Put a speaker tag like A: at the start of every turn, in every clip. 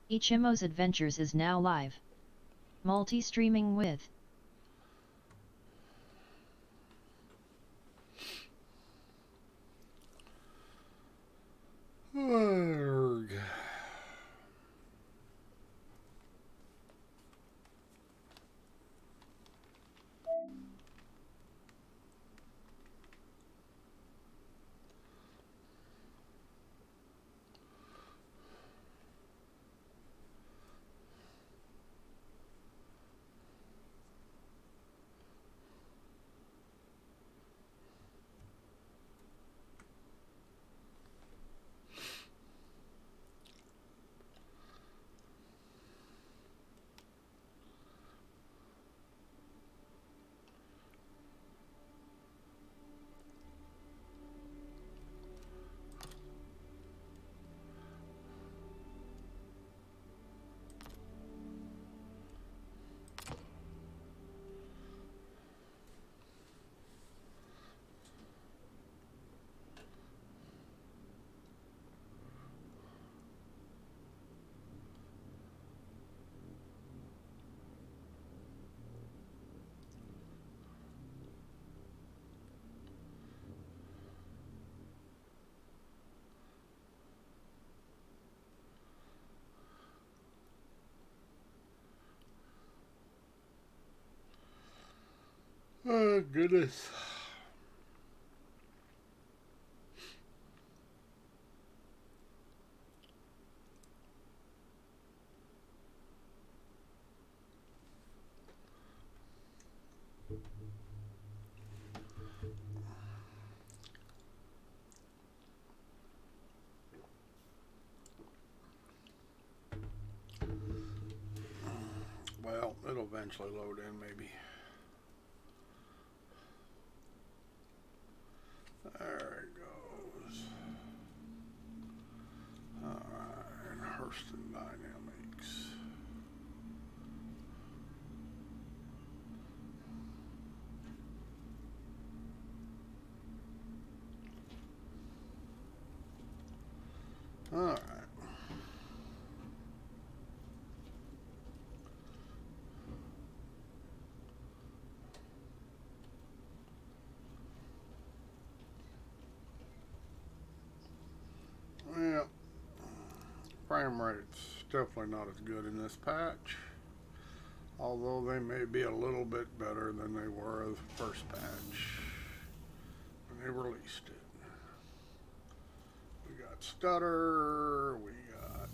A: Eychimo's Adventures is now live. Multi-streaming with
B: Arg. Oh, goodness. Well, it'll eventually load in, maybe. There it goes. Alright, Hurston Dynamics. Alright. Well, frame rate's definitely not as good in this patch, although they may be a little bit better than they were the first patch when they released it. We got stutter, we got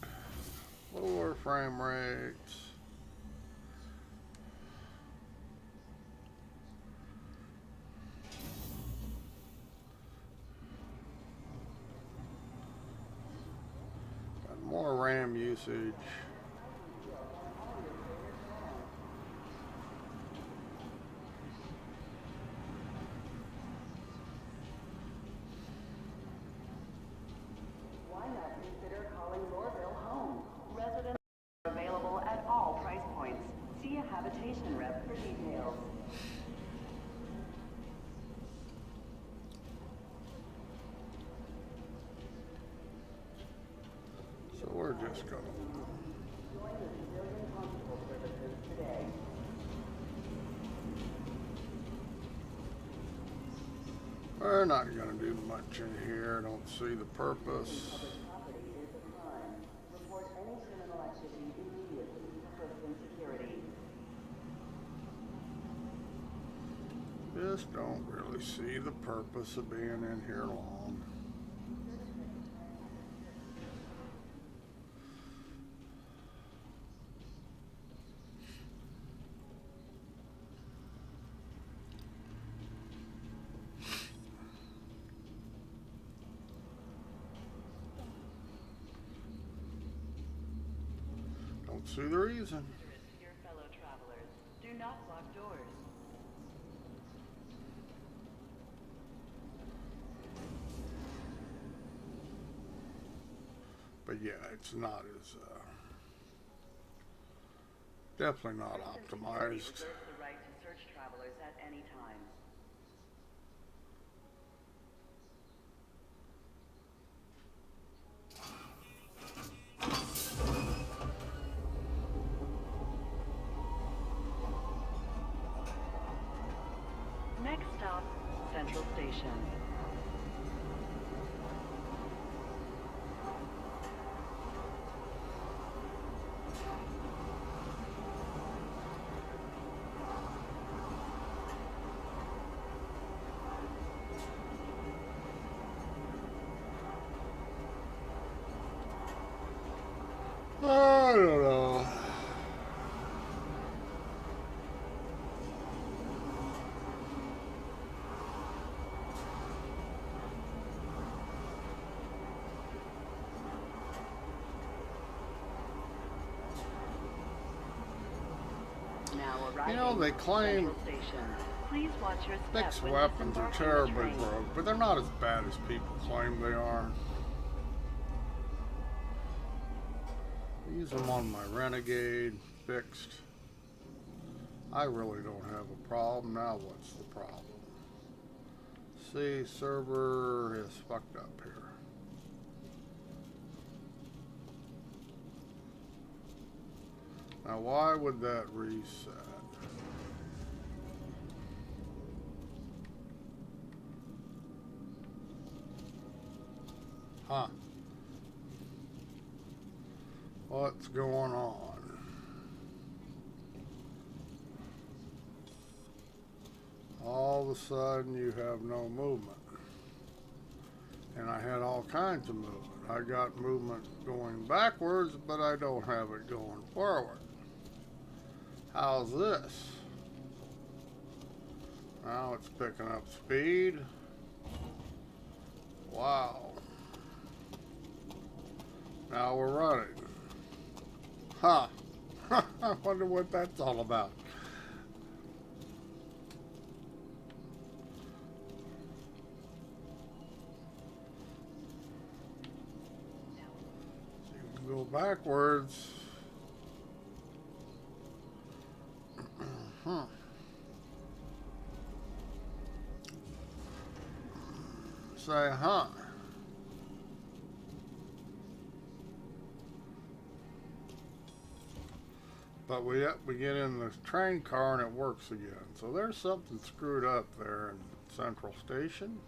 B: lower frame rates. Got more RAM usage.
C: Why not consider calling Lorville home? Residents are available at all price points. See a habitation rep for details.
B: So we're just gonna
C: Join the civilian constable services today.
B: we're not gonna do much in here. Don't see the purpose.
C: Property is a crime. Report any criminal activity immediately for Hurston Security.
B: Just don't really see the purpose of being in here long. Don't see the reason.
C: Dear fellow travelers, do not lock doors.
B: But yeah, it's not as definitely not optimized.
C: Reserves the right to search travelers at any time. station.
B: I don't know.
C: Now
B: You
C: arriving
B: know, they claim
C: Central Station. Please watch your step
B: fixed
C: when
B: weapons are
C: disembarking the
B: terribly
C: train.
B: broke, but they're not as bad as people claim they are. Use them on my Renegade, fixed. I really don't have a problem. Now what's the problem? See, server is fucked up here. Now why would that reset? Huh. What's going on? All of a sudden you have no movement. And I had all kinds of movement. I got movement going backwards, but I don't have it going forward. How's this? Now it's picking up speed. Wow. Now we're running. Huh. I wonder what that's all about. So you can go backwards. Huh. Say, huh. But we get in the train car and it works again. So there's something screwed up there in Central Station.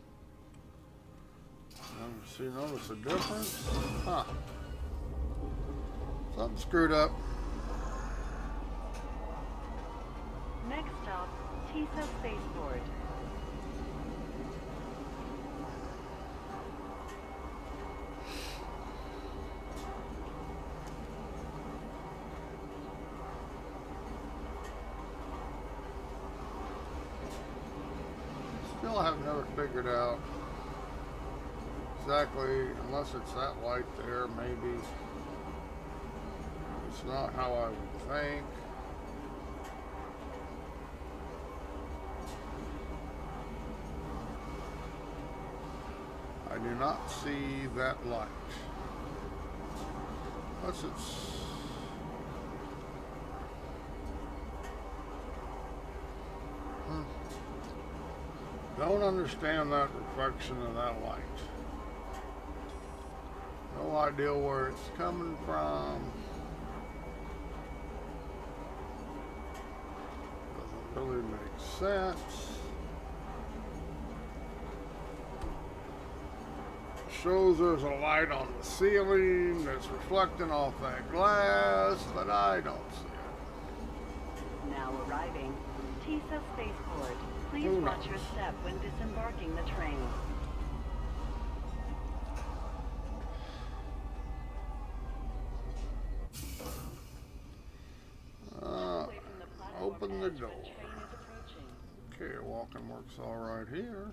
B: Notice a difference? Huh. Something screwed up.
C: Next stop, TISA Spaceport.
B: Still have never figured out exactly, unless it's that light there, maybe. It's not how I would think. I do not see that light. Unless it's... Don't understand that reflection of that light. No idea where it's coming from. Doesn't really make sense. Shows there's a light on the ceiling that's reflecting off that glass, but I don't see it.
C: Now arriving TISA Spaceport. Please watch your step when disembarking the train.
B: Open the door. Okay, walking works all right here.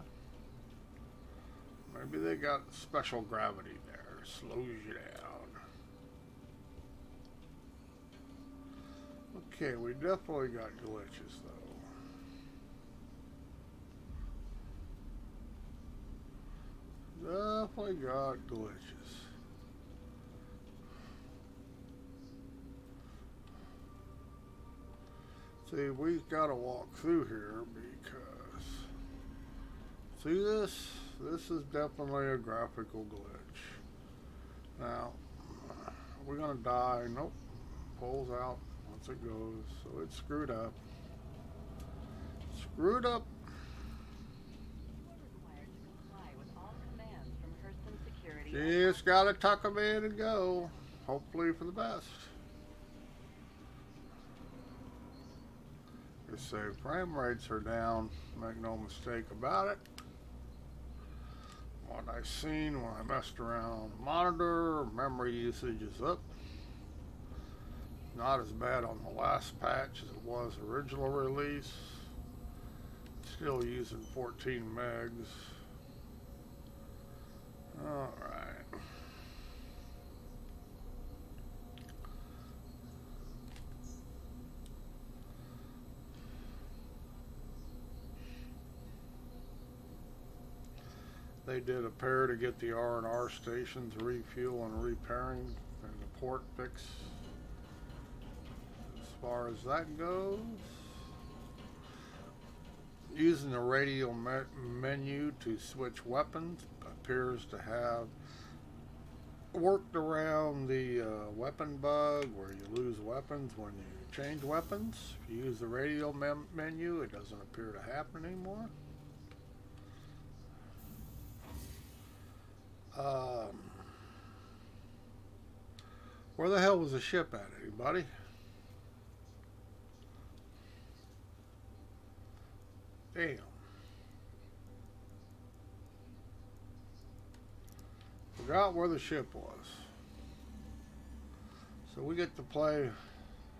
B: Maybe they got special gravity there. Slows you down. Okay, we definitely got glitches though. Definitely got glitches. See, we've got to walk through here because... See this? This is definitely a graphical glitch. Now, we're going to die. Nope. Pulls out once it goes. So it's screwed up. Screwed up. Just gotta tuck them in and go. Hopefully for the best. Just say frame rates are down. Make no mistake about it. What I seen when I messed around with the monitor, memory usage is up. Not as bad on the last patch as it was original release. Still using 14 megs. Alright. They did a pair to get the R&R stations refuel and repairing and the port fix. As far as that goes, using the radial menu to switch weapons appears to have worked around the weapon bug where you lose weapons when you change weapons. If you use the radial menu, it doesn't appear to happen anymore. Where the hell was the ship at, anybody? Damn. Forgot where the ship was. So we get to play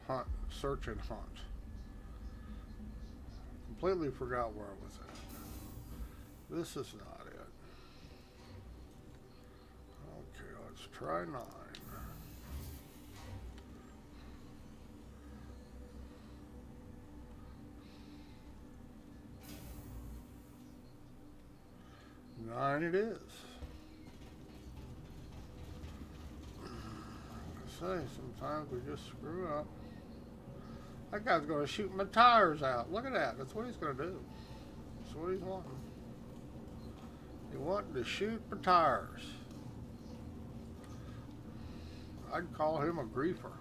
B: hunt, search and hunt. Completely forgot where it was at. This is not it. Okay, let's try 9. Nine it is. Like I say, sometimes we just screw up. That guy's going to shoot my tires out. Look at that. That's what he's going to do. That's what he's wanting. He wanting to shoot my tires. I'd call him a griefer.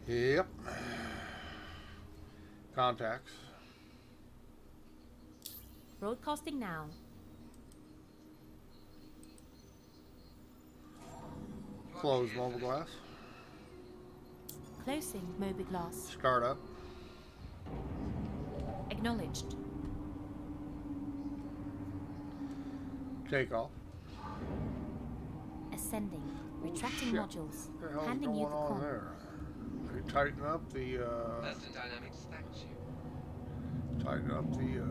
B: Yep. Contacts.
D: Broadcasting now.
B: Close mobile glass.
D: Closing mobiGlass.
B: Start up.
D: Acknowledged.
B: Take off.
D: Ascending. Retracting
B: Shit.
D: modules.
B: What the hell's
D: Handing you
B: going
D: the
B: on
D: com.
B: there? They tighten up the
E: Master Dynamics thanks you.
B: tighten up the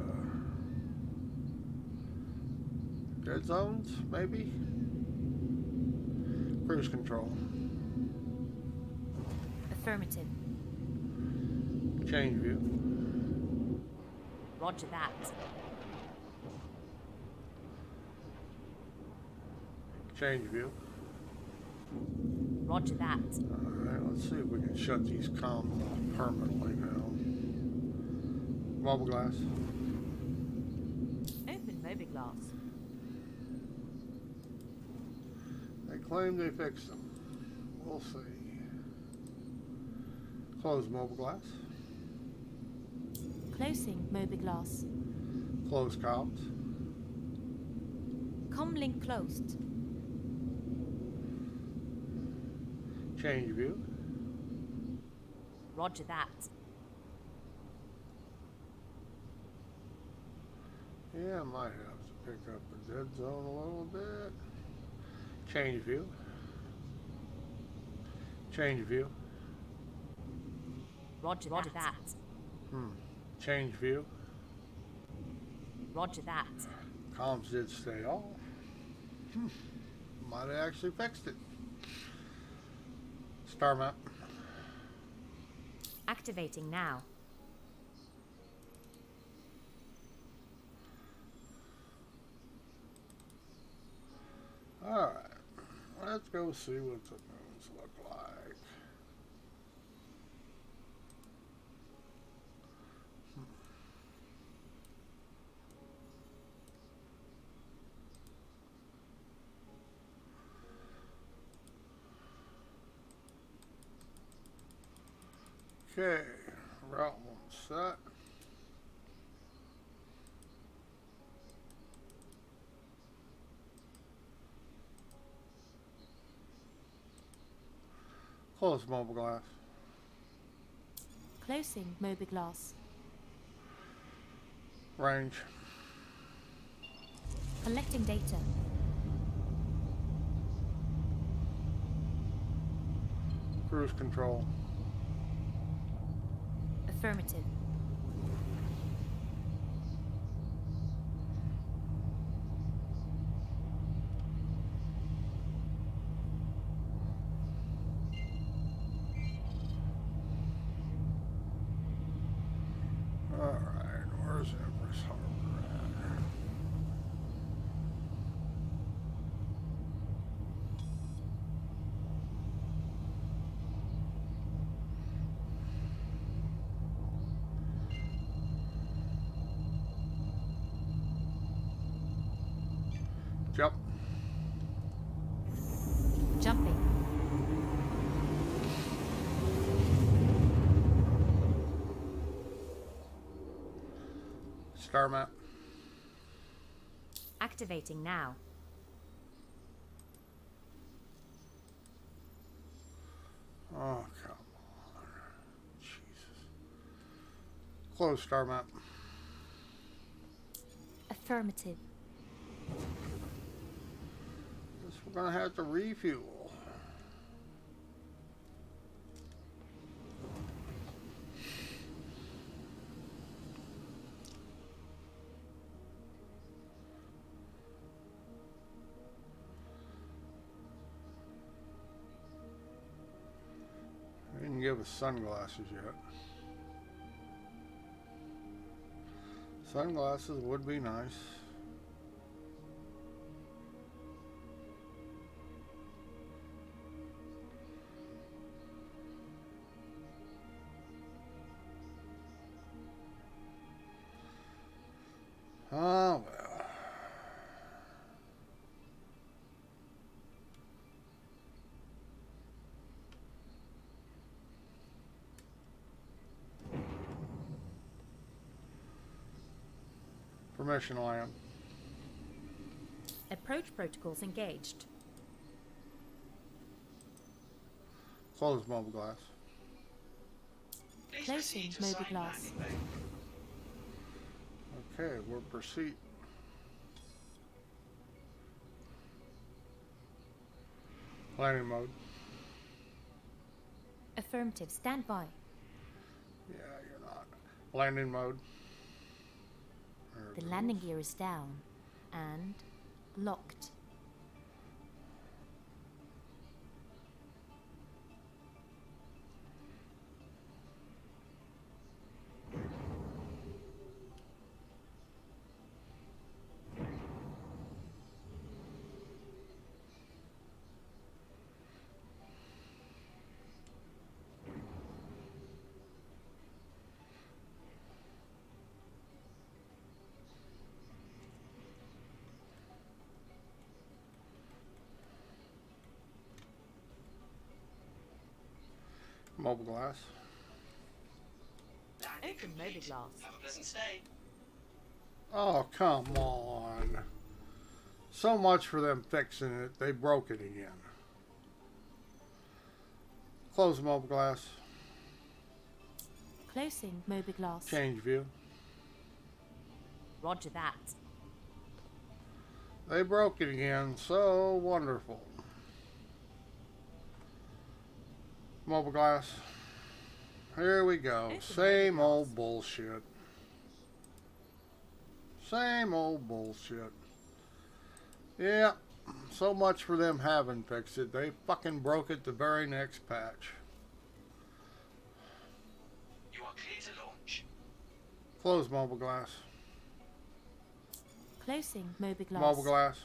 B: dead zones, maybe? Cruise control.
D: Affirmative.
B: Change view.
D: Roger that.
B: Change view.
D: Roger that.
B: Alright, let's see if we can shut these comms off permanently now. Mobile glass.
D: Open mobiGlass.
B: They claim they fixed them. We'll see. Close mobile glass.
D: Closing mobiGlass.
B: Close comms.
D: Comlink closed.
B: Change view.
D: Roger that.
B: Yeah, I might have to pick up the dead zone a little bit. Change view. Change view.
D: Roger that.
B: Change view.
D: Roger that.
B: Comms did stay off. Might have actually fixed it. Star map.
D: Activating now.
B: Alright. Let's go see what the moons look like. Okay, route one set. Close mobile glass.
D: Closing mobiGlass.
B: Range.
D: Collecting data.
B: Cruise control.
D: Affirmative.
B: Alright, where's Empress Harbor at? Jump.
D: Jumping.
B: Star map.
D: Activating now.
B: Oh, come on. Jesus. Close star map.
D: Affirmative.
B: Guess we're gonna have to refuel. They didn't give us sunglasses yet. Sunglasses would be nice. Oh well. Permission land.
D: Approach protocols engaged.
B: Close mobile glass.
E: Please
D: Closing
E: proceed to site
D: mobiGlass.
E: landing bay.
B: Okay, we're proceed. Landing mode.
D: Affirmative. Stand by.
B: Yeah, you're not. Landing mode. There it
D: The
B: goes.
D: landing gear is down and locked.
B: Mobile glass.
E: Landing
D: Open
E: complete.
D: mobiGlass.
E: Have a pleasant stay.
B: Oh, come on. So much for them fixing it. They broke it again. Close mobile glass.
D: Closing mobiGlass.
B: Change view.
D: Roger that.
B: They broke it again. So wonderful. Mobile glass. Here we go.
D: Open
B: Same
D: mobile
B: old
D: glass.
B: bullshit. Same old bullshit. Yeah. So much for them having fixed it. They fucking broke it the very next patch.
E: You are clear to launch.
B: Close mobile glass.
D: Closing mobiGlass.
B: Mobile glass.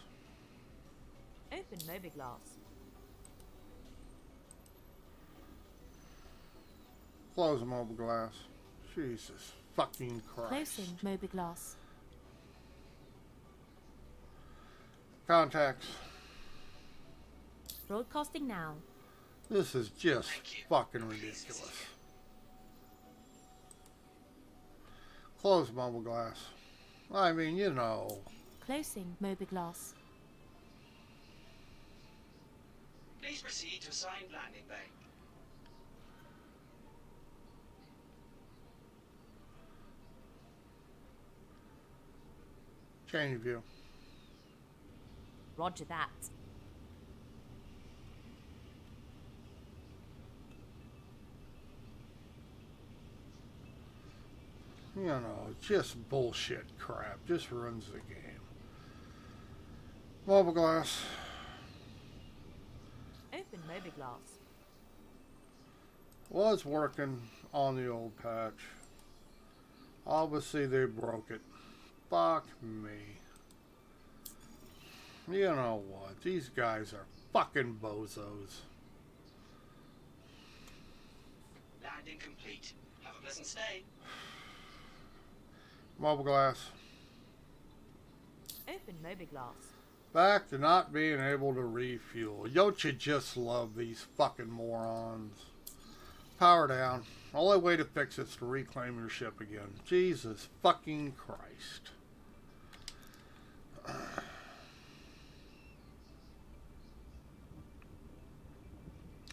D: Open mobiGlass.
B: Close mobile glass. Jesus fucking Christ.
D: Closing mobiGlass.
B: Contacts.
D: Broadcasting now.
B: This is just
E: Thank you.
B: fucking
E: Please
B: ridiculous.
E: continue.
B: Close Mobilglass. I mean, you know.
D: Closing Mobilglass.
E: Please proceed to assigned landing bay.
B: Change view.
D: Roger that.
B: You know, just bullshit crap. Just ruins the game. Mobilglass.
D: Open Mobilglass.
B: Was working on the old patch. Obviously they broke it. Fuck me. You know what? These guys are fucking bozos.
E: Landing complete. Have a pleasant stay.
B: Mobilglass.
D: Open Mobilglass.
B: Back to not being able to refuel. Don't you just love these fucking morons? Power down. Only way to fix it is to reclaim your ship again. Jesus fucking Christ.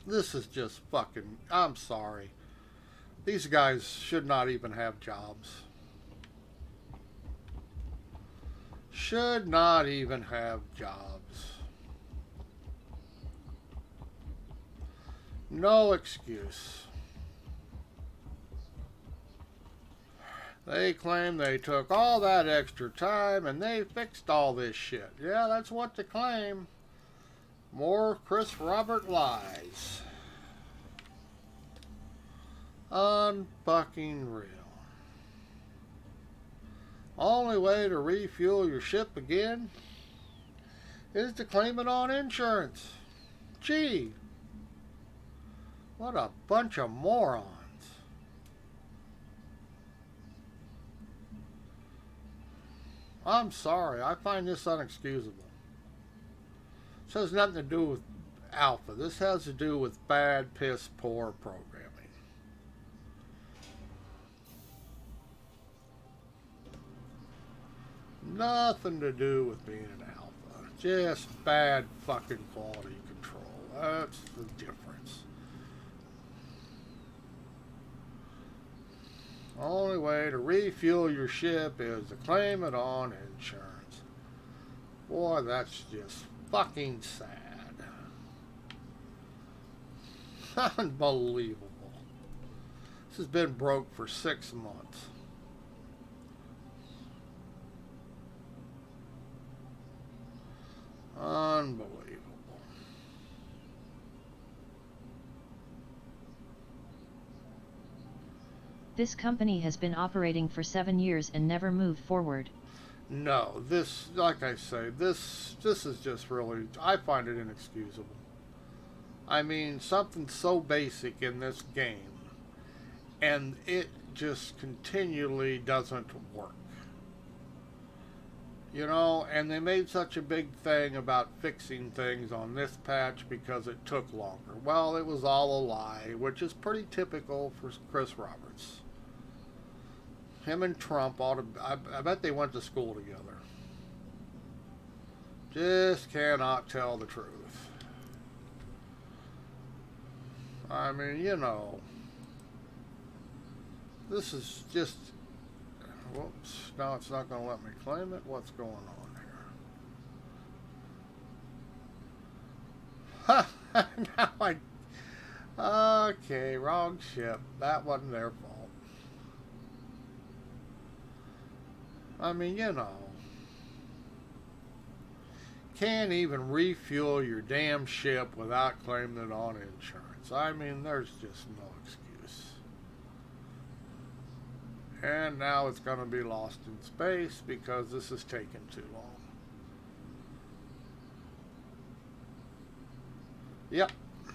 B: This is just fucking... I'm sorry. These guys should not even have jobs. Should not even have jobs. No excuse. They claim they took all that extra time and they fixed all this shit. Yeah, that's what they claim. More Chris Robert lies. Unfucking real. Only way to refuel your ship again is to claim it on insurance. Gee, what a bunch of morons. I'm sorry, I find this unexcusable. This has nothing to do with Alpha. This has to do with bad, piss poor programming. Nothing to do with being an Alpha. Just bad fucking quality control. That's the difference. Only way to refuel your ship is to claim it on insurance. Boy, that's just fucking sad. Unbelievable. This has been broke for 6 months. Unbelievable.
A: This company has been operating for 7 years and never moved forward.
B: No, this, like I say, this is just really, I find it inexcusable. I mean, something so basic in this game, and it just continually doesn't work. You know, and they made such a big thing about fixing things on this patch because it took longer. Well, it was all a lie, which is pretty typical for Chris Roberts. Him and Trump ought to, I bet they went to school together. Just cannot tell the truth. I mean, you know, this is just, whoops, now it's not going to let me claim it. What's going on here? Now okay, wrong ship. That wasn't their fault. I mean, you know, can't even refuel your damn ship without claiming it on insurance. I mean, there's just no excuse. And now it's going to be lost in space because this is taking too long. Yep,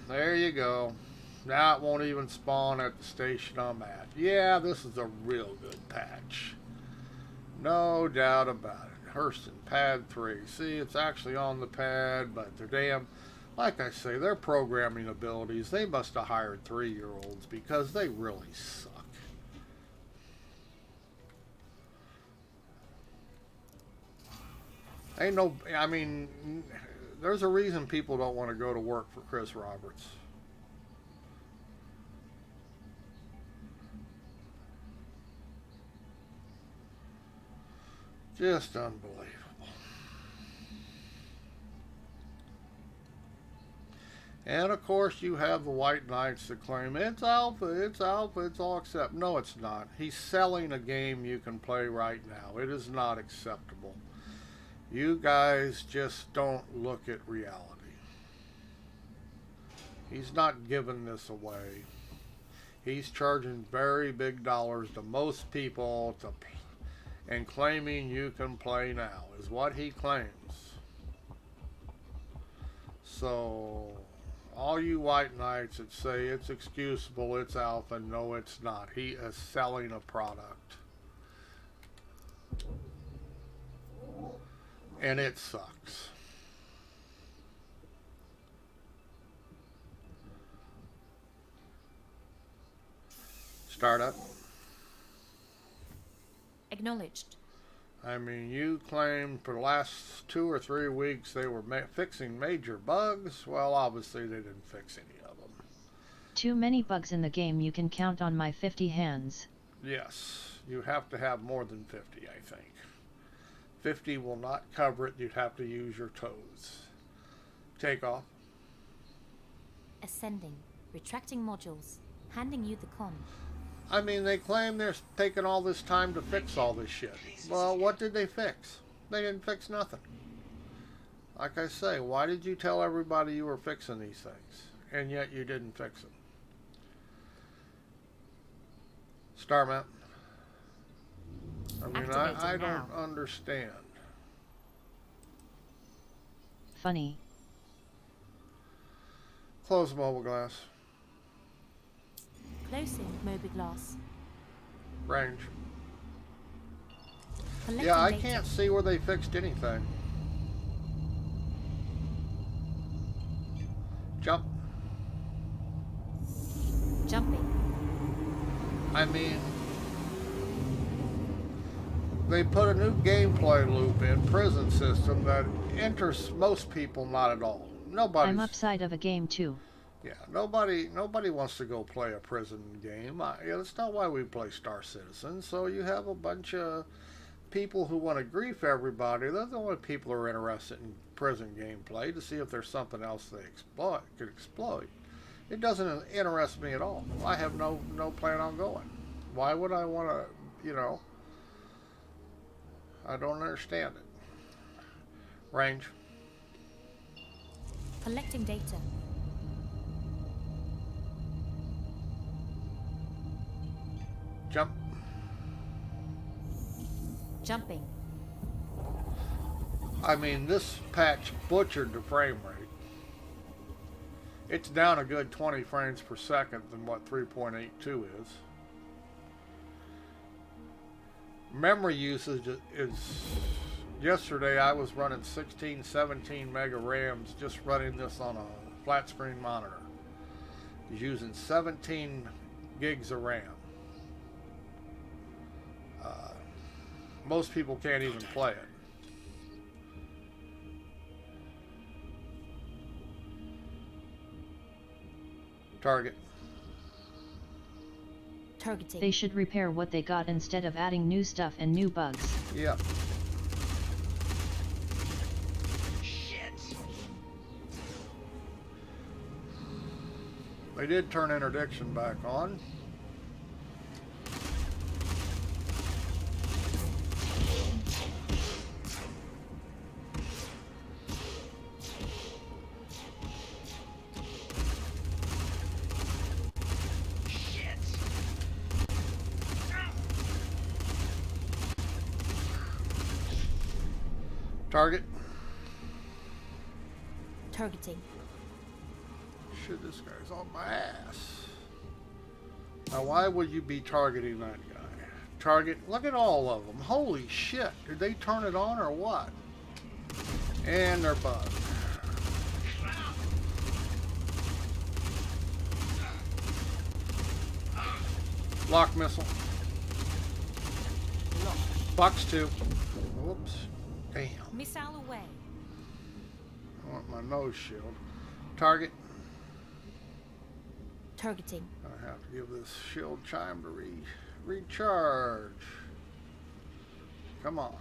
B: there you go. Now it won't even spawn at the station I'm at. Yeah, this is a real good patch. No doubt about it. Hurston, pad 3. See, it's actually on the pad, but they're damn, like I say, their programming abilities, they must have hired 3-year-olds because they really suck. Ain't no, I mean, there's a reason people don't want to go to work for Chris Roberts. Just unbelievable. And of course, you have the White Knights that claim it's alpha, it's alpha, it's all accept. No, it's not. He's selling a game you can play right now. It is not acceptable. You guys just don't look at reality. He's not giving this away. He's charging very big dollars to most people to and claiming you can play now is what he claims. So all you White Knights that say it's excusable, it's alpha, no it's not. He is selling a product. And it sucks. Startup.
D: Acknowledged.
B: I mean, you claimed for the last 2 or 3 weeks they were fixing major bugs. Well, obviously they didn't fix any of them.
A: Too many bugs in the game, you can count on my 50 hands.
B: Yes, you have to have more than 50, I think. 50 will not cover it. You'd have to use your toes. Take off.
D: Ascending. Retracting modules. Handing you the con.
B: I mean, they claim they're taking all this time to fix all this shit. Well, what did they fix? They didn't fix nothing. Like I say, why did you tell everybody you were fixing these things, and yet you didn't fix them? Star map. I mean, I don't understand.
A: Funny.
B: Close mobile glass.
D: Closing mobiGlass.
B: Range.
D: Collecting
B: Yeah, I
D: data.
B: can't see where they fixed anything. Jump.
D: Jumping.
B: I mean, they put a new gameplay loop in prison system that interests most people not at all. Nobody's,
A: I'm upside of a game too.
B: yeah, nobody wants to go play a prison game. That's not why we play Star Citizen. So you have a bunch of people who want to grief everybody. They're the only people who are interested in prison gameplay to see if there's something else they could exploit. It doesn't interest me at all. I have no plan on going. Why would I want to, I don't understand it. Range.
D: Collecting data.
B: Jump.
D: Jumping.
B: I mean, this patch butchered the frame rate. It's down a good 20 frames per second than what 3.82 is. Memory usage is, yesterday I was running 16, 17 mega RAMs just running this on a flat screen monitor. He's using 17 gigs of RAM. Most people can't even play it. Target.
D: Targeting.
A: They should repair what they got instead of adding new stuff and new bugs.
B: Yep.
E: Shit.
B: They did turn interdiction back on. Target.
D: Targeting.
B: Shit, this guy's on my ass. Now, why would you be targeting that guy? Target. Look at all of them. Holy shit. Did they turn it on or what? And they're bugged. Lock missile. Box 2. Whoops. Damn.
D: Missile away.
B: I want my nose shield. Target.
D: Targeting.
B: I have to give this shield time to recharge. Come on.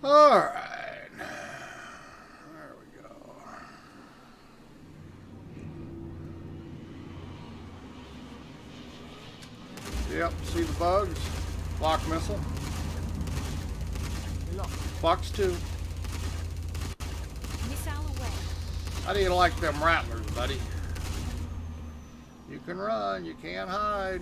B: All right. There we go. Yep, see the bugs? Lock missile.
D: Lock.
B: Fox 2.
D: Missile away.
B: How do you like them rattlers, buddy? You can run, you can't hide.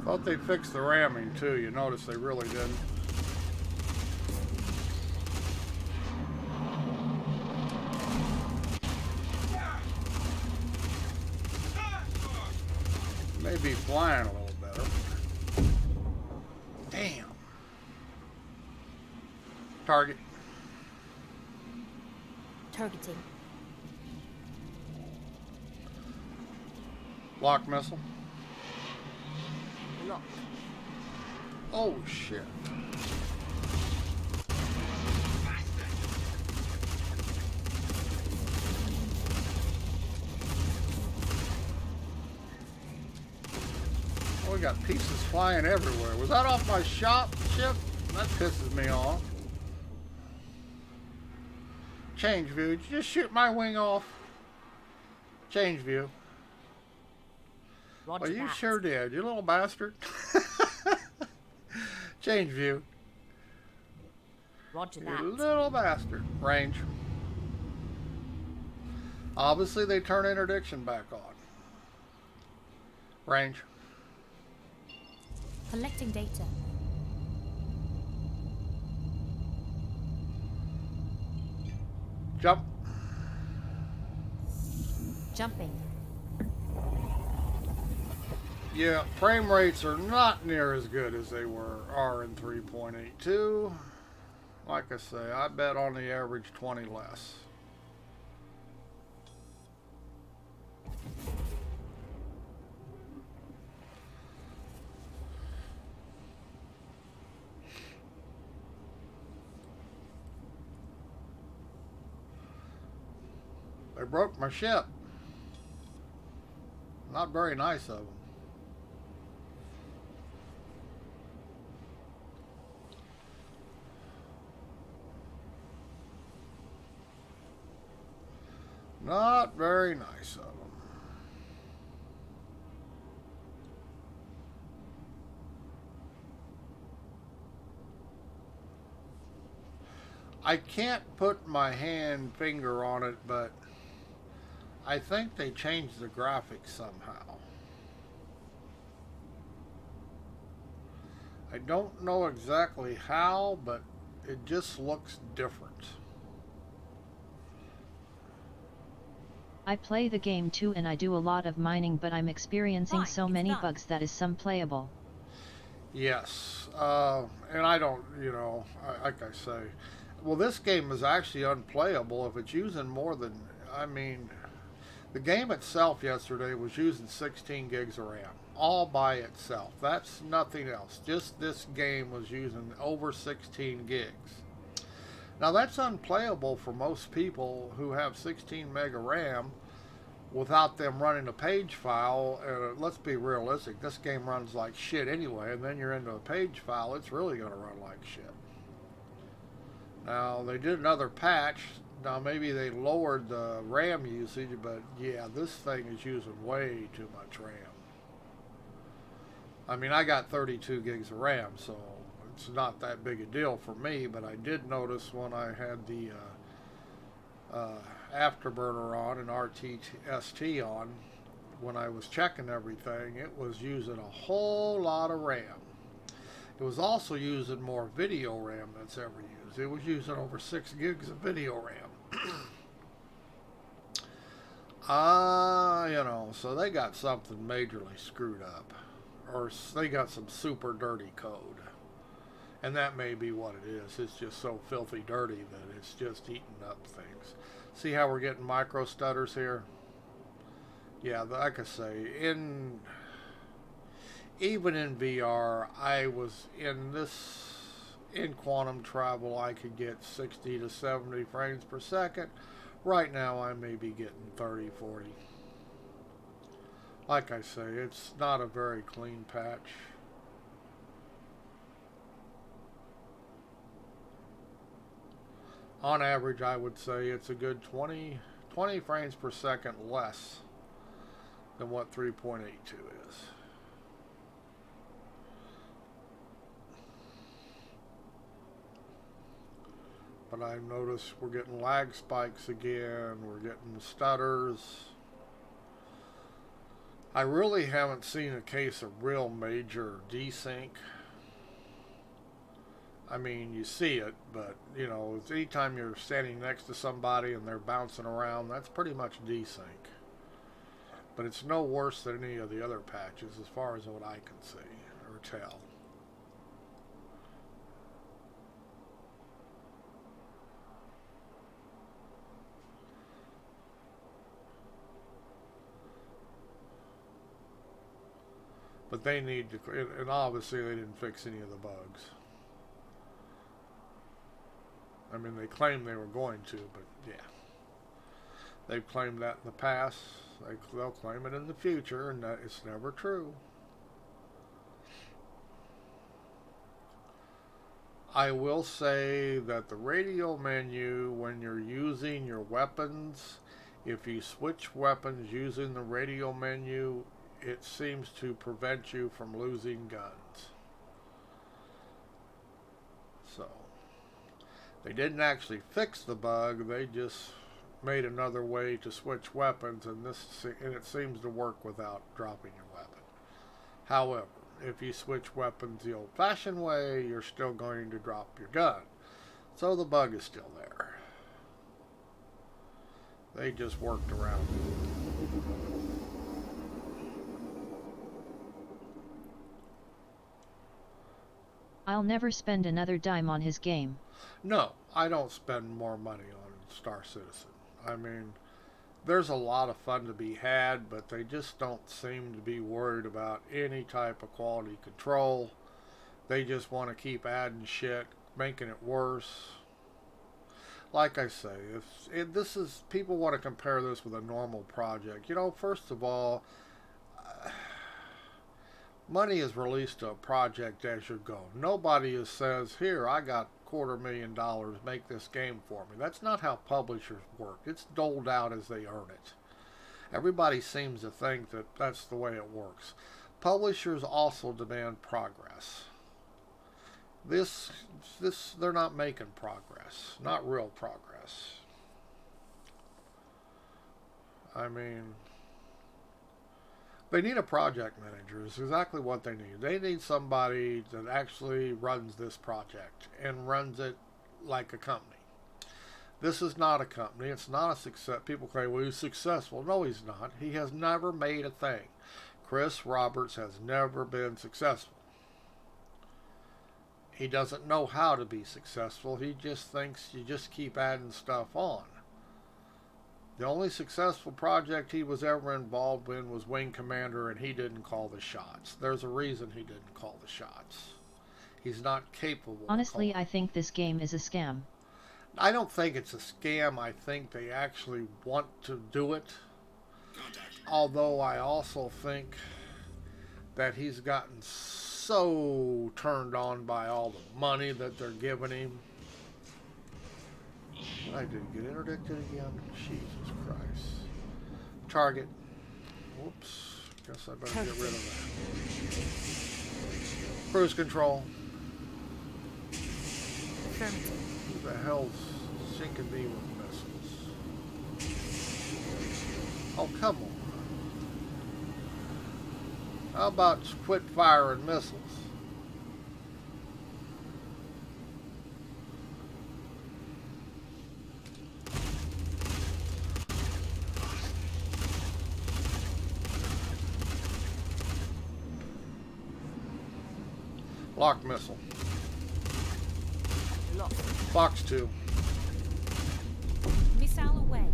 B: Thought they fixed the ramming too. You notice they really didn't. Maybe flying a little better. Damn. Target.
D: Targeting.
B: Lock missile.
D: Lock.
B: Oh shit. Oh, we got pieces flying everywhere. Was that off my ship? That pisses me off. Change view. Did you just shoot my wing off? Change view.
D: Roger
B: Well, you
D: that.
B: sure did, you little bastard. Change view.
D: Roger
B: You
D: that.
B: little bastard. Range. Obviously, they turn interdiction back on. Range.
D: Collecting data.
B: Jump.
D: Jumping.
B: Yeah, frame rates are not near as good as they are in 3.82. Like I say, I bet on the average 20 less. They broke my ship. Not very nice of them. Not very nice of them. I can't put my finger on it, but I think they changed the graphics somehow. I don't know exactly how, but it just looks different.
A: I play the game too and I do a lot of mining, but I'm experiencing
D: Fine,
A: so
D: it's
A: many
D: done.
A: bugs that is some playable.
B: Yes, and I don't, like I say, well, this game is actually unplayable if it's using more than, the game itself yesterday was using 16 gigs of RAM, all by itself. That's nothing else. Just this game was using over 16 gigs. Now that's unplayable for most people who have 16 meg of RAM without them running a page file. Let's be realistic, this game runs like shit anyway, and then you're into a page file, it's really going to run like shit. Now they did another patch. Now maybe they lowered the RAM usage, but yeah, this thing is using way too much RAM. I mean, I got 32 gigs of RAM, so it's not that big a deal for me, but I did notice when I had the Afterburner on and RTST on, when I was checking everything, it was using a whole lot of RAM. It was also using more video RAM than it's ever used. It was using over 6 gigs of video RAM. So they got something majorly screwed up. Or they got some super dirty code. And that may be what it is. It's just so filthy dirty that it's just eating up things. See how we're getting micro stutters here? Yeah, like I say, even in VR, I was in quantum travel, I could get 60 to 70 frames per second. Right now, I may be getting 30, 40. Like I say, it's not a very clean patch. On average, I would say it's a good 20 frames per second less than what 3.82 is. But I've noticed we're getting lag spikes again, we're getting stutters. I really haven't seen a case of real major desync. I mean, you see it, but, anytime you're standing next to somebody and they're bouncing around, that's pretty much desync. But it's no worse than any of the other patches as far as what I can see or tell. But they need to, and obviously they didn't fix any of the bugs. I mean, they claim they were going to, but yeah. They've claimed that in the past. They'll claim it in the future, and that it's never true. I will say that the radio menu, when you're using your weapons, if you switch weapons using the radio menu, it seems to prevent you from losing guns. So, they didn't actually fix the bug, they just made another way to switch weapons, and it seems to work without dropping your weapon. However, if you switch weapons the old-fashioned way, you're still going to drop your gun. So the bug is still there. They just worked around it.
A: I'll never spend another dime on his game.
B: No, I don't spend more money on Star Citizen. I mean, there's a lot of fun to be had, but they just don't seem to be worried about any type of quality control. They just want to keep adding shit, making it worse. Like I say, people want to compare this with a normal project. First of all, money is released to a project as you go. Nobody says, here, I got $250,000, make this game for me. That's not how publishers work. It's doled out as they earn it. Everybody seems to think that that's the way it works. Publishers also demand progress. They're not making progress. Not real progress. I mean, they need a project manager. It's exactly what they need. They need somebody that actually runs this project and runs it like a company. This is not a company. It's not a success. People say, well, he's successful. No, he's not. He has never made a thing. Chris Roberts has never been successful. He doesn't know how to be successful. He just thinks you just keep adding stuff on. The only successful project he was ever involved in was Wing Commander, and he didn't call the shots. There's a reason he didn't call the shots. He's not capable.
A: Honestly, I think this game is a scam.
B: I don't think it's a scam. I think they actually want to do it. Although I also think that he's gotten so turned on by all the money that they're giving him. I did get interdicted again. Jesus Christ. Target. Whoops. Guess I better get rid of that. Cruise control. Who the hell's sinking me with missiles? Oh, come on. How about quit firing missiles? Lock missile.
D: Locked.
B: Fox 2.
D: Missile away.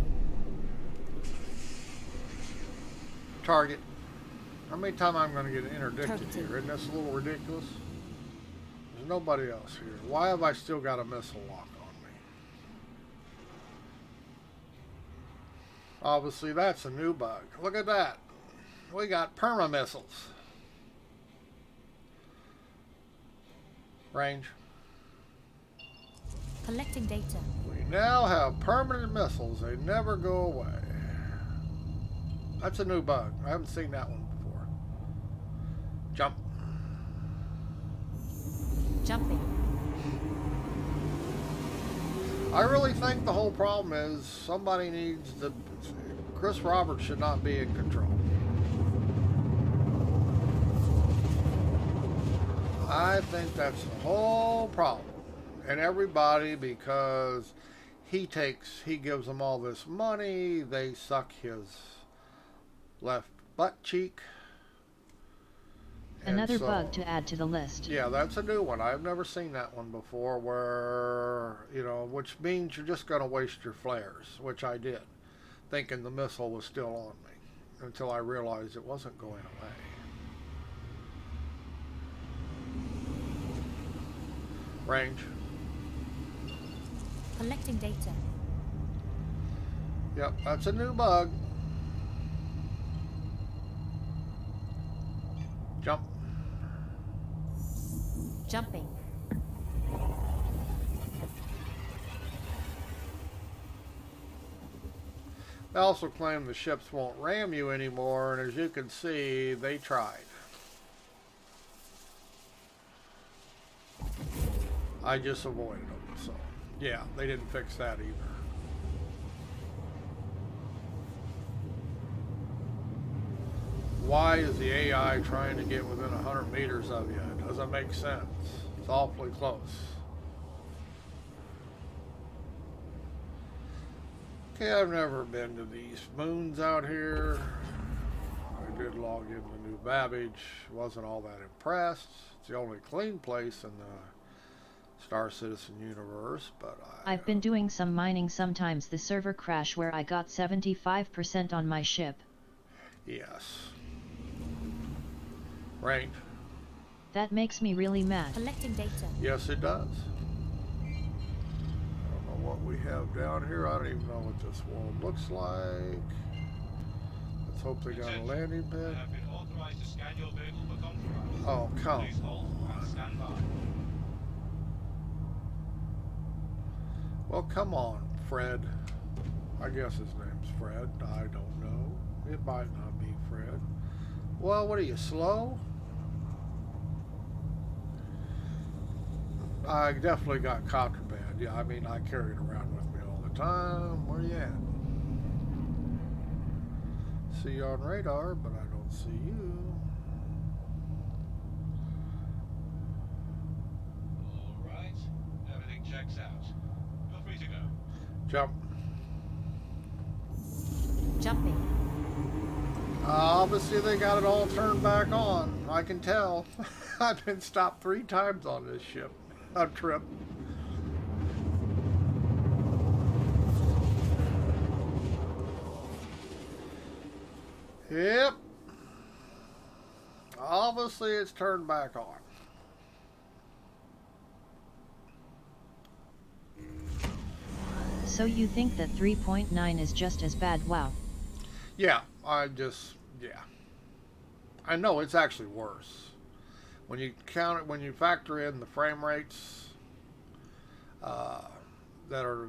B: Target. How many times I'm going to get interdicted
D: Targeting.
B: here? Isn't this a little ridiculous? There's nobody else here. Why have I still got a missile lock on me? Obviously, that's a new bug. Look at that. We got perma missiles. Range.
D: Collecting data.
B: We now have permanent missiles. They never go away. That's a new bug. I haven't seen that one before. Jump.
D: Jumping.
B: I really think the whole problem is somebody needs to... Chris Roberts should not be in control. I think that's the whole problem. And everybody, because he gives them all this money, they suck his left butt cheek. And
A: Another
B: so,
A: bug to add to the list.
B: yeah, that's a new one. I've never seen that one before where, you know, which means you're just going to waste your flares, which I did, thinking the missile was still on me until I realized it wasn't going away. Range.
D: Collecting data.
B: Yep, that's a new bug. Jump.
D: Jumping.
B: They also claim the ships won't ram you anymore, and as you can see, they tried. I just avoided them, so yeah, they didn't fix that either. Why is the AI trying to get within 100 meters of you? It doesn't make sense. It's awfully close. Okay, I've never been to these moons out here. I did log into New Babbage. Wasn't all that impressed. It's the only clean place in the Star Citizen universe, but
A: I've been doing some mining. Sometimes the server crash where I got 75% on my ship.
B: yes. Range.
A: That makes me really mad.
D: Collecting data.
B: Yes, it does. I don't know what we have down here. I don't even know what this world looks like. Let's hope they got a landing pad.
E: Have been authorized to scan your vehicle for compromise.
B: Oh, come
E: Please hold and stand by.
B: Well, come on, Fred. I guess his name's Fred. I don't know. It might not be Fred. Well, what are you, slow? I definitely got contraband. Yeah, I mean, I carry it around with me all the time. Where you at? See you on radar, but I don't see you.
E: All right. Everything checks out. You're free to go.
B: Jump.
D: Jumping.
B: Obviously, they got it all turned back on. I can tell. I've been stopped 3 times on this ship. A trip. Yep. Obviously, it's turned back on.
A: So you think that 3.9 is just as bad? Wow.
B: Yeah, yeah. I know it's actually worse. When you count it, when you factor in the frame rates that are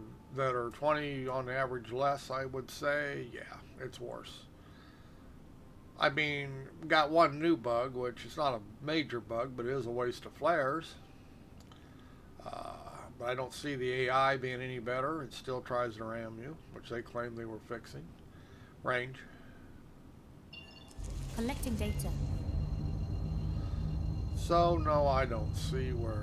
B: 20 on average less, I would say, yeah, it's worse. I mean, got one new bug, which is not a major bug, but it is a waste of flares. But I don't see the AI being any better. It still tries to ram you, which they claim they were fixing. Range.
D: Collecting data.
B: So, no, I don't see where...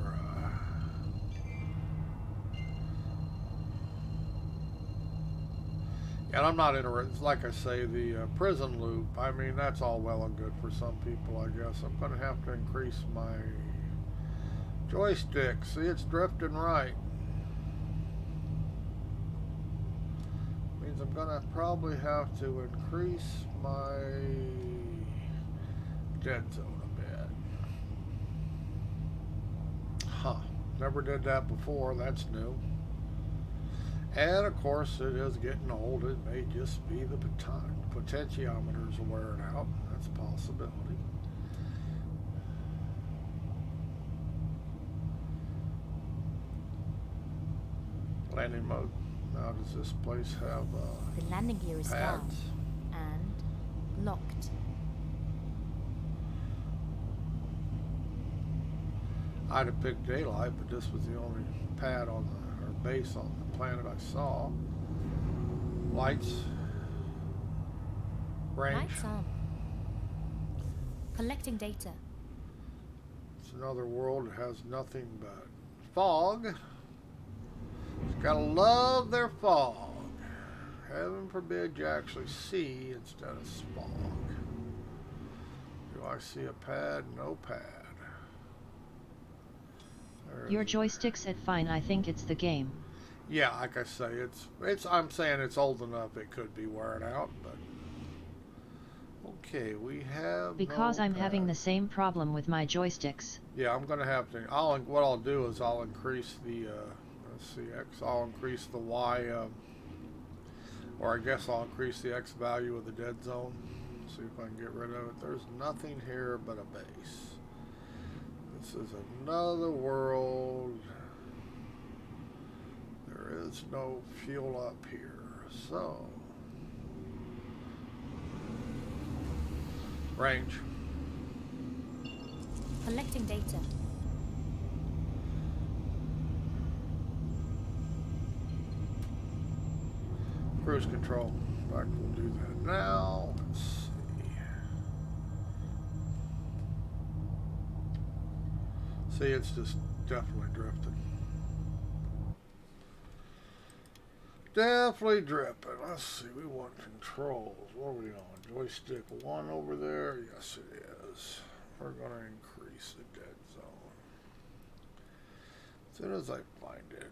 B: and I'm not interested, like I say, the prison loop, I mean, that's all well and good for some people, I guess. I'm going to have to increase my joystick. See, it's drifting right. Means I'm going to probably have to increase my dead zone a bit. Huh. Never did that before. That's new. And of course, it is getting old. It may just be the potentiometers are wearing out. That's a possibility. Landing mode. Now, does this place have
D: The landing gear is down
B: pads?
D: and locked.
B: I'd have picked daylight, but this was the only pad on the, or base on the planet I saw. Lights. Range.
D: Lights on. Collecting data.
B: It's another world that has nothing but fog. Gotta love their fog. Heaven forbid you actually see instead of fog. Do I see a pad? No pad.
A: Your joystick's at fine. I think it's the game.
B: Yeah, like I say, it's. I'm saying it's old enough. It could be wearing out, but okay, we have.
A: Because
B: no
A: I'm having the
B: pad.
A: same problem with my joysticks.
B: Yeah, I'm gonna have to. What I'll do is I'll increase the. Let's see, X. I'll increase the Y. Or I guess I'll increase the X value of the dead zone. See if I can get rid of it. There's nothing here but a base. This is another world. There is no fuel up here. So, range.
D: Collecting data.
B: Cruise control. In fact, we'll do that now. Let's see. See, it's just definitely drifted. Definitely dripping. Let's see. We want controls. What are we on? Joystick 1 over there? Yes, it is. We're going to increase the dead zone. As soon as I find it.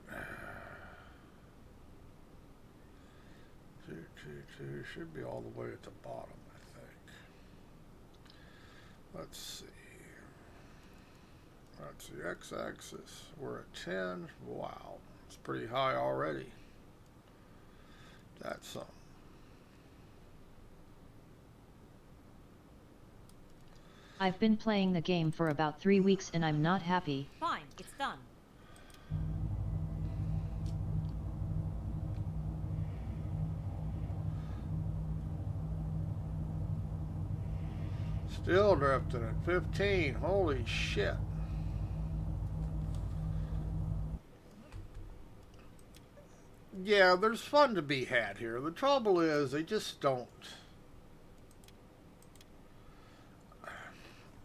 B: It should be all the way at the bottom, I think. Let's see. That's the x-axis. We're at 10. Wow. It's pretty high already. That's something.
A: I've been playing the game for about 3 weeks and I'm not happy.
D: Fine, it's done.
B: Still drifting at 15. Holy shit. Yeah, there's fun to be had here. The trouble is, they just don't.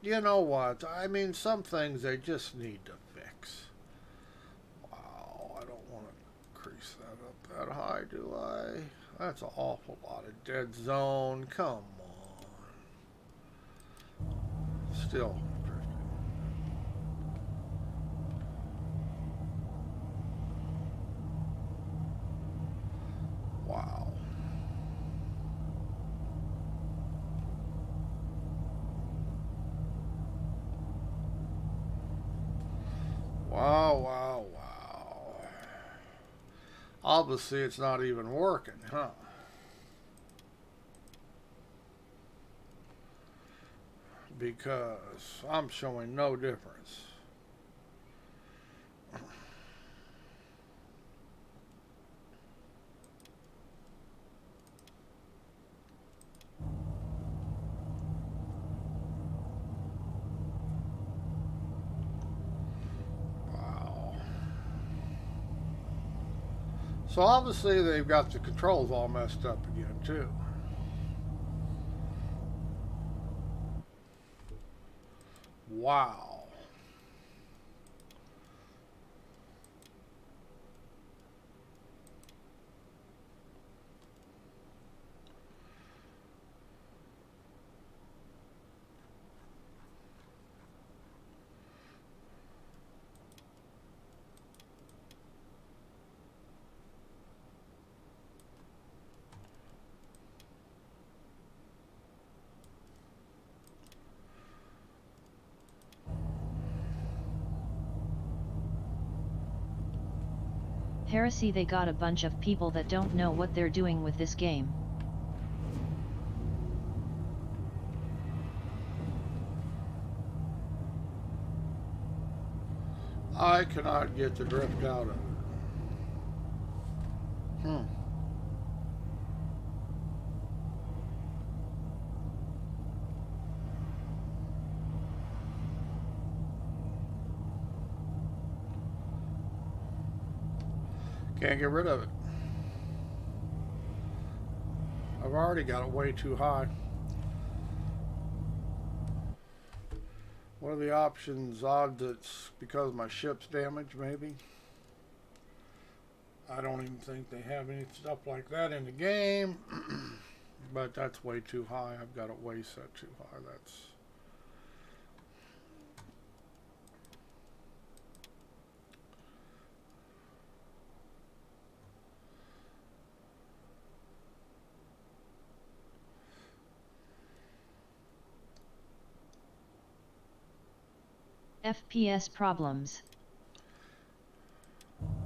B: You know what? I mean, some things they just need to fix. Wow, I don't want to increase that up that high, do I? That's an awful lot of dead zone. Come on. Still drifting. Wow. Wow, wow, wow. Obviously, it's not even working, huh? Because I'm showing no difference. Wow. So obviously they've got the controls all messed up again too. Wow.
A: Heresy, they got a bunch of people that don't know what they're doing with this game.
B: I cannot get the drift out of it. Can't get rid of it. I've already got it way too high. What are the options? Odd that's because my ship's damaged, maybe? I don't even think they have any stuff like that in the game. But that's way too high. I've got it way set too high. That's...
A: FPS problems.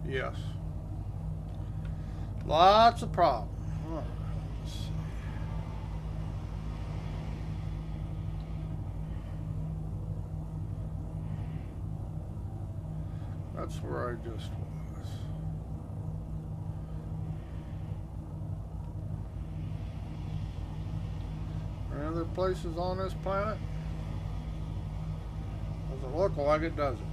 B: Yes. Lots of problems. Let's see. That's where I just was. Are there other places on this planet? Doesn't look like it, does it?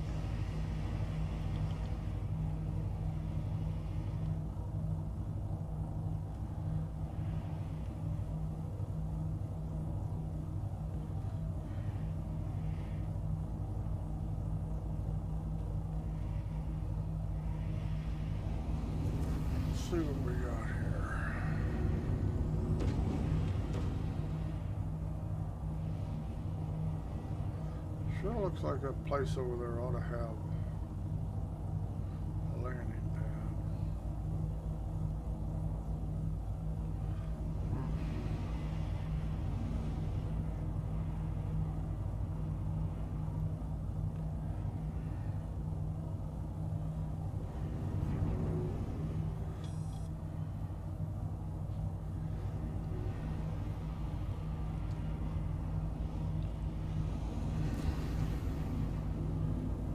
B: Let's see what we got here. Sure looks like that place over there ought to have a landing pad.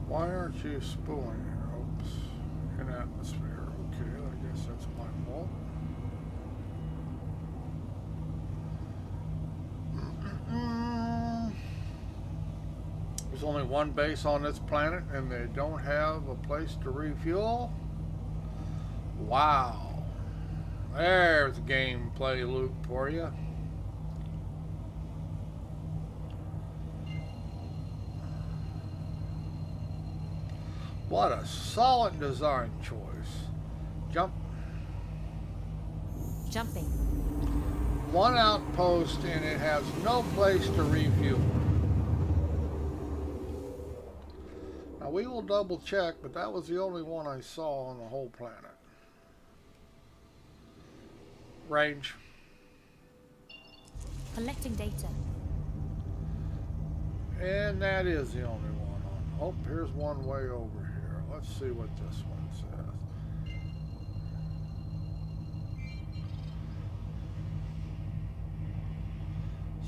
B: Why aren't you spooling here? Oops. In atmosphere. Okay, I guess that's my fault. There's only one base on this planet and they don't have a place to refuel? Wow. There's a gameplay loop for you. What a solid design choice. Jump.
D: Jumping.
B: One outpost and it has no place to refuel. Now we will double check, but that was the only one I saw on the whole planet. Range.
D: Collecting data.
B: And that is the only one on. Oh, here's one way over here. Let's see what this one says.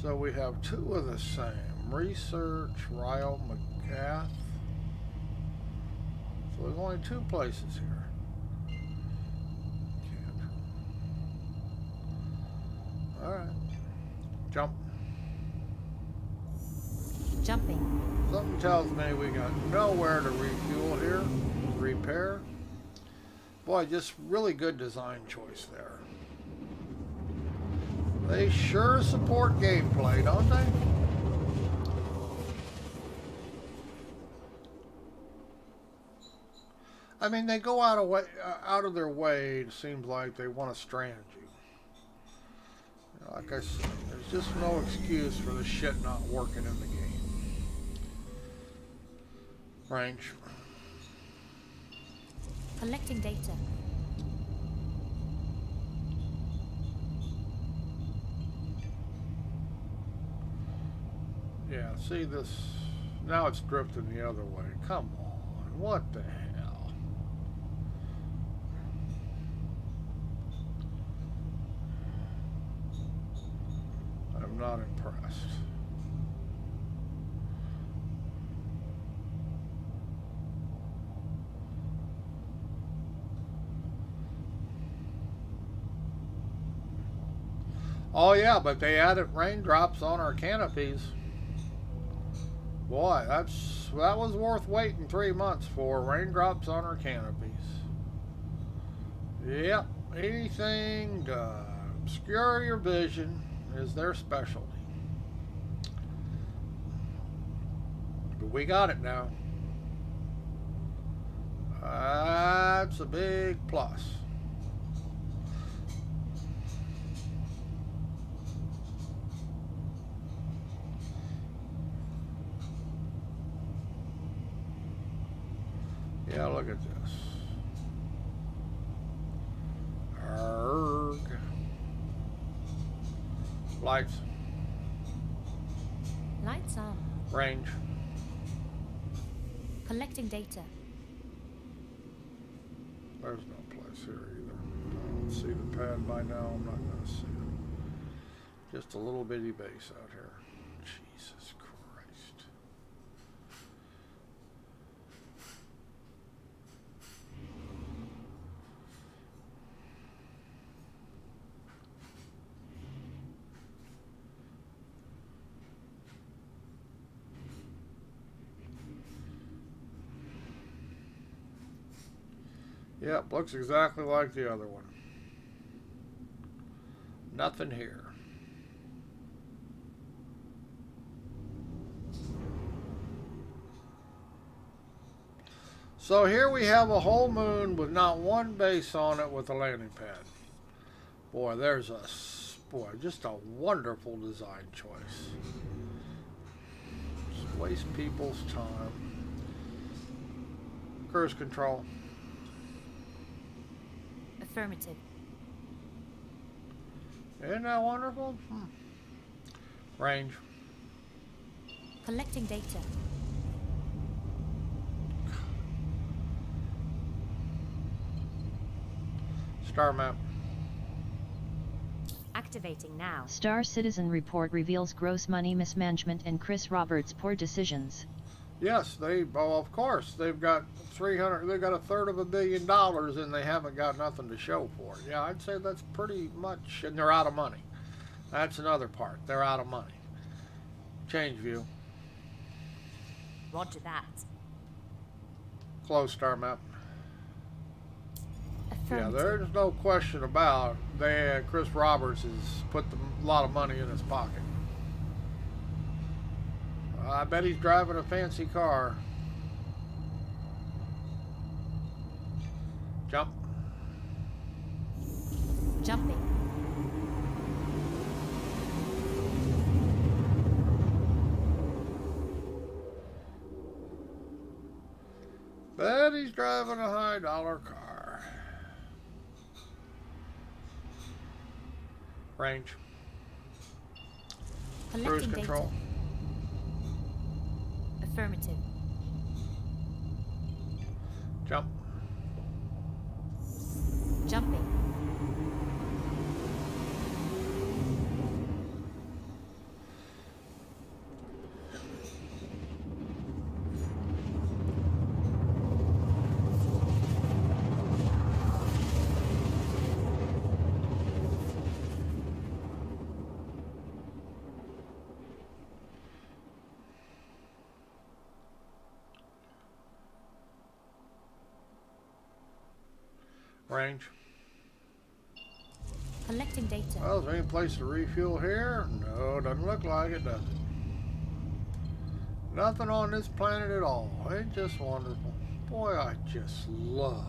B: So we have two of the same. Research, Ryle McGath. So there's only two places here. Alright. Jump.
D: Jumping.
B: Something tells me we got nowhere to refuel here. Repair. Boy, just really good design choice there. They sure support gameplay, don't they? I mean, they go out of their way. It seems like they want to strand you. Like I said, there's just no excuse for the shit not working in the game. Range.
D: Collecting data.
B: Yeah, see this, now it's drifting the other way. Come on, what the hell? not impressed. Oh yeah, but they added raindrops on our canopies. Boy, that was worth waiting 3 months for. Raindrops on our canopies. Yep, anything to obscure your vision is their specialty. But we got it now. That's a big plus. Yeah, look at this. Arrgh. Lights.
D: Lights on.
B: Range.
D: Collecting data.
B: There's no place here either. I don't see the pad by now. I'm not going to see it. Just a little bitty base out here. Jesus Christ. Yep, looks exactly like the other one. Nothing here. So here we have a whole moon with not one base on it with a landing pad. Boy, just a wonderful design choice. Just waste people's time. Cruise control.
D: Affirmative.
B: Isn't that wonderful? Range.
D: Collecting data.
B: Star map.
D: Activating now.
A: Star Citizen report reveals gross money mismanagement and Chris Roberts' poor decisions.
B: Yes, of course, they've got $1/3 billion and they haven't got nothing to show for it. Yeah, I'd say that's pretty much, and they're out of money. That's another part. They're out of money. Change view.
D: Roger that.
B: Close star map. Yeah,
D: Affirmative.
B: there's no question about Chris Roberts has put a lot of money in his pocket. I bet he's driving a fancy car. Jump.
D: Jumping.
B: Bet he's driving a high-dollar car. Range. Cruise
D: Collecting
B: control.
D: data. Affirmative.
B: Jump.
D: Jumping.
B: Range.
D: Collecting data.
B: Well, is there any place to refuel here? No, doesn't look like it, does it? Nothing on this planet at all. Ain't just wonderful. Boy, I just love.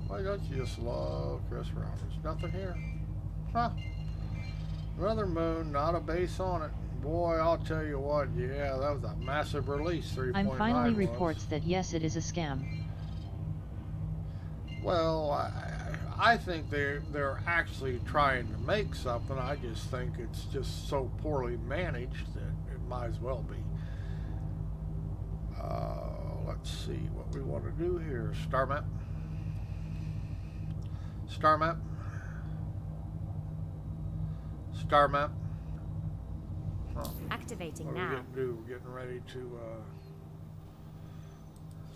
B: Why don't you just love Chris Roberts? Nothing here. Huh. Another moon, not a base on it. Boy, I'll tell you what, yeah, that was a massive release, 3.9
A: I'm finally
B: was.
A: reports that yes, it is a scam.
B: Well, I think they're actually trying to make something. I just think it's just so poorly managed that it might as well be. Let's see what we want to do here. Star map. Star map. Star map. Oh,
D: Activating
B: what are we
D: now.
B: getting to do? We're getting ready to.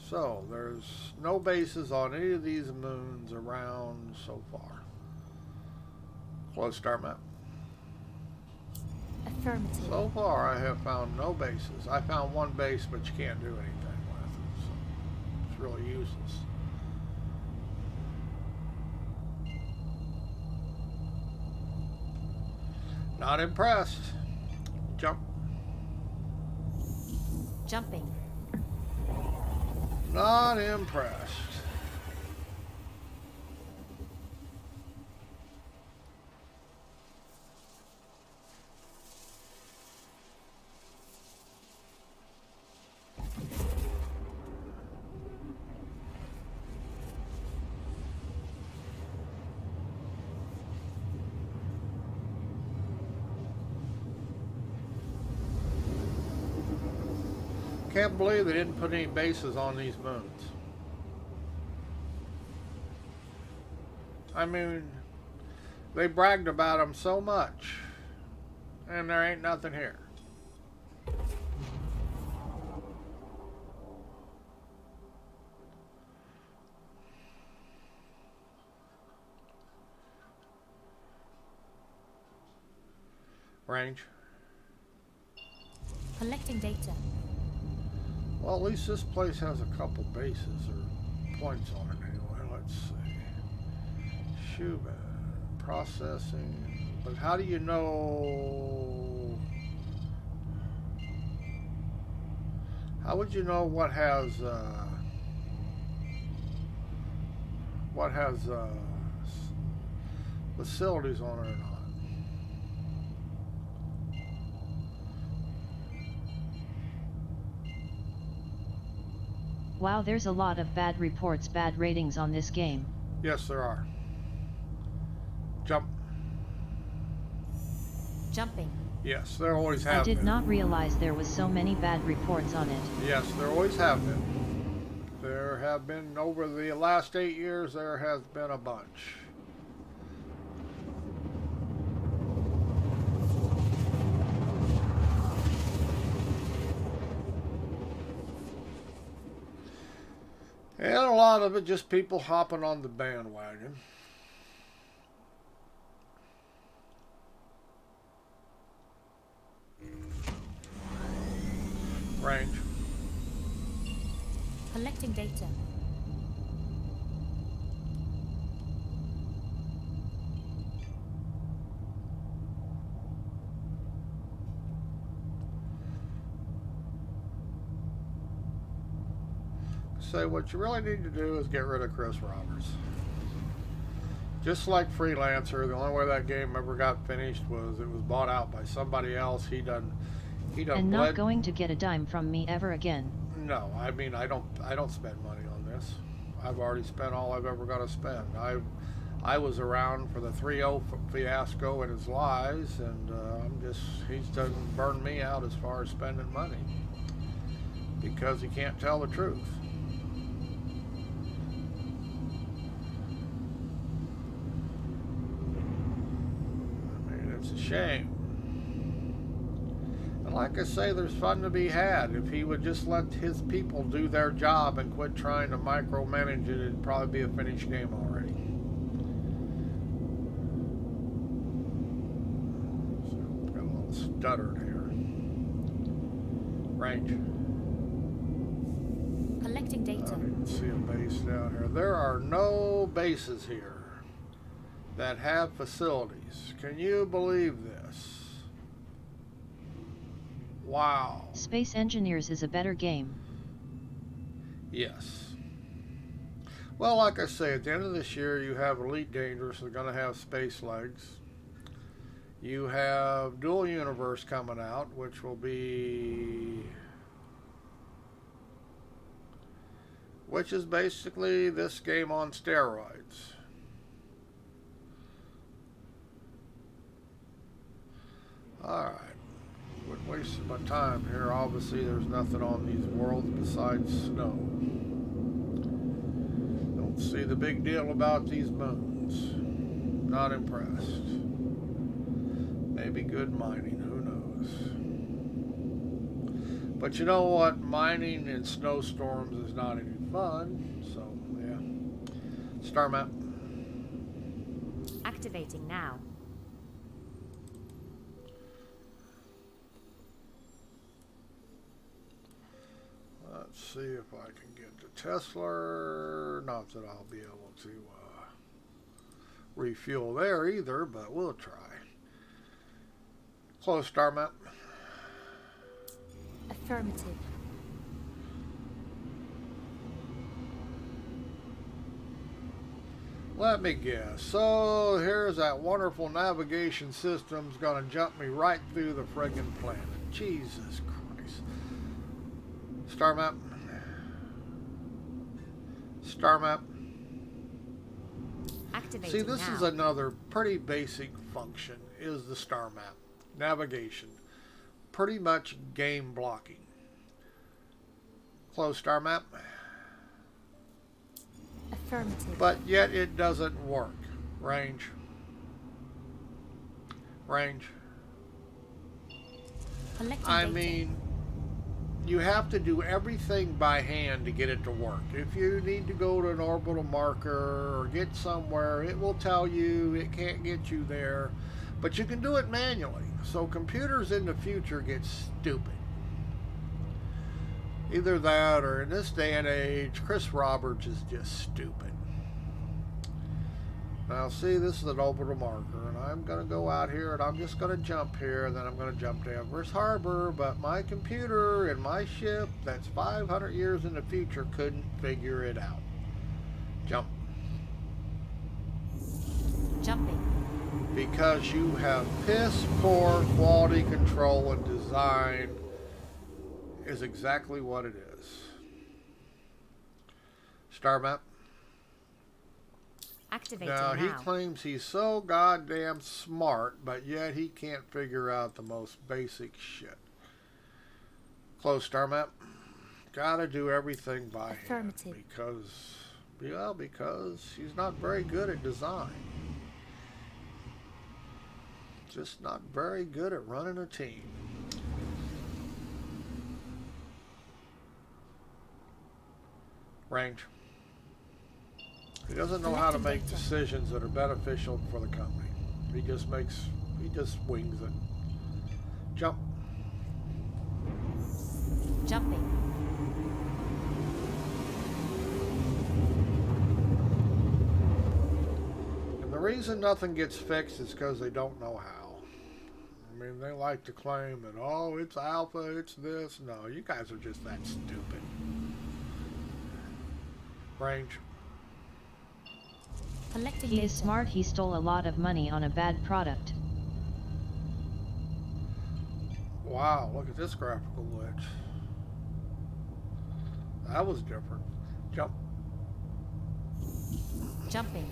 B: So there's no bases on any of these moons around so far. Close star map.
D: Affirmative.
B: So far, I have found no bases. I found one base, but you can't do anything with it. So it's really useless. Not impressed. Jump.
D: Jumping.
B: Not impressed. Can't believe they didn't put any bases on these moons. I mean, they bragged about them so much, and there ain't nothing here. Range.
D: Collecting data.
B: Well, at least this place has a couple bases or points on it anyway. Let's see. Schumann. Processing. But how do you know? How would you know what has facilities on it or not?
A: Wow, there's a lot of bad reports, bad ratings on this game.
B: Yes, there are. Jump.
D: Jumping.
B: Yes, there always
A: I
B: have
A: did
B: been.
A: not realize there was so many bad reports on it.
B: Yes, there always have been. There have been, over the last 8 years, there has been a bunch. And a lot of it just people hopping on the bandwagon. Range.
D: Collecting data.
B: So what you really need to do is get rid of Chris Roberts. Just like Freelancer, the only way that game ever got finished was it was bought out by somebody else. He done
A: And not going to get a dime from me ever again.
B: No, I mean I don't spend money on this. I've already spent all I've ever got to spend. I was around for the 3-0 fiasco and his lies, and he's done burned me out as far as spending money because he can't tell the truth. I mean, it's a shame. And like I say, there's fun to be had. If he would just let his people do their job and quit trying to micromanage it, it'd probably be a finished game already. So, got a little stuttered here. Range.
D: Collecting data.
B: I didn't see a base down here. There are no bases here that have facilities. Can you believe this? Wow.
A: Space Engineers is a better game.
B: Yes. Well, like I say, at the end of this year, you have Elite Dangerous. They're going to have space legs. You have Dual Universe coming out, which will be... which is basically this game on steroids. Alright. Quit wasting my time here. Obviously, there's nothing on these worlds besides snow. Don't see the big deal about these moons. Not impressed. Maybe good mining, who knows. But you know what? Mining in snowstorms is not any fun, so yeah. Star map.
D: Activating now.
B: Let's see if I can get to Tesla. Not that I'll be able to refuel there either, but we'll try. Close star map.
D: Affirmative.
B: Let me guess. So here's that wonderful navigation system's gonna jump me right through the friggin' planet. Jesus Christ. Star map. Star map.
D: Activating
B: See, this
D: now.
B: is another pretty basic function, is the star map. Navigation. Pretty much game blocking. Close star map.
D: Affirmative.
B: But yet it doesn't work. Range. Range.
D: Collecting
B: I
D: data.
B: mean, you have to do everything by hand to get it to work. If you need to go to an orbital marker or get somewhere, it will tell you it can't get you there. But you can do it manually. So computers in the future get stupid. Either that, or in this day and age, Chris Roberts is just stupid. Now see, this is an orbital marker, and I'm going to go out here, and I'm just going to jump here, and then I'm going to jump to Everest Harbor, but my computer and my ship that's 500 years in the future couldn't figure it out. Jump.
D: Jumping.
B: Because you have piss poor quality control and design is exactly what it is. Star map.
D: Activating
B: Now, he
D: now.
B: claims he's so goddamn smart, but yet he can't figure out the most basic shit. Close star map. Gotta do everything by hand.
D: Affirmative.
B: Because he's not very good at design. Just not very good at running a team. Range. He doesn't know how to make decisions that are beneficial for the company. He just wings it. Jump.
D: Jumping.
B: And the reason nothing gets fixed is because they don't know how. I mean, they like to claim that, oh, it's alpha, it's this. No, you guys are just that stupid. Range.
D: Collecting
A: He
D: data.
A: is smart, he stole a lot of money on a bad product.
B: Wow, look at this graphical glitch. That was different. Jump.
D: Jumping.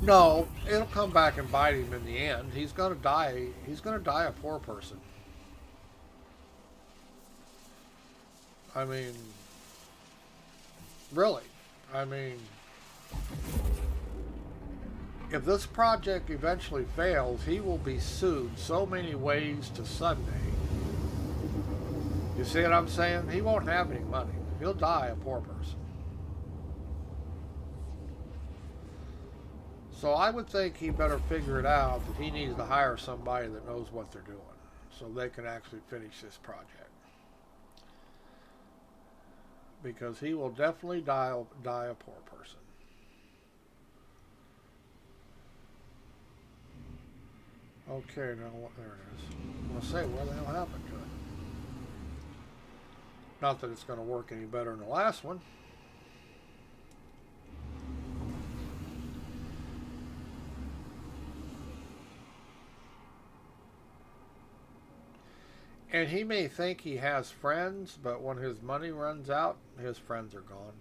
B: No, it'll come back and bite him in the end. He's gonna die. He's gonna die a poor person. I mean, really. I mean, if this project eventually fails, he will be sued so many ways to Sunday. You see what I'm saying? He won't have any money. He'll die a poor person. So I would think he better figure it out that he needs to hire somebody that knows what they're doing so they can actually finish this project. Because he will definitely die a poor person. Okay, now what? There it is. I'm going to say, what the hell happened to it? Not that it's going to work any better than the last one. And he may think he has friends, but when his money runs out, his friends are gone.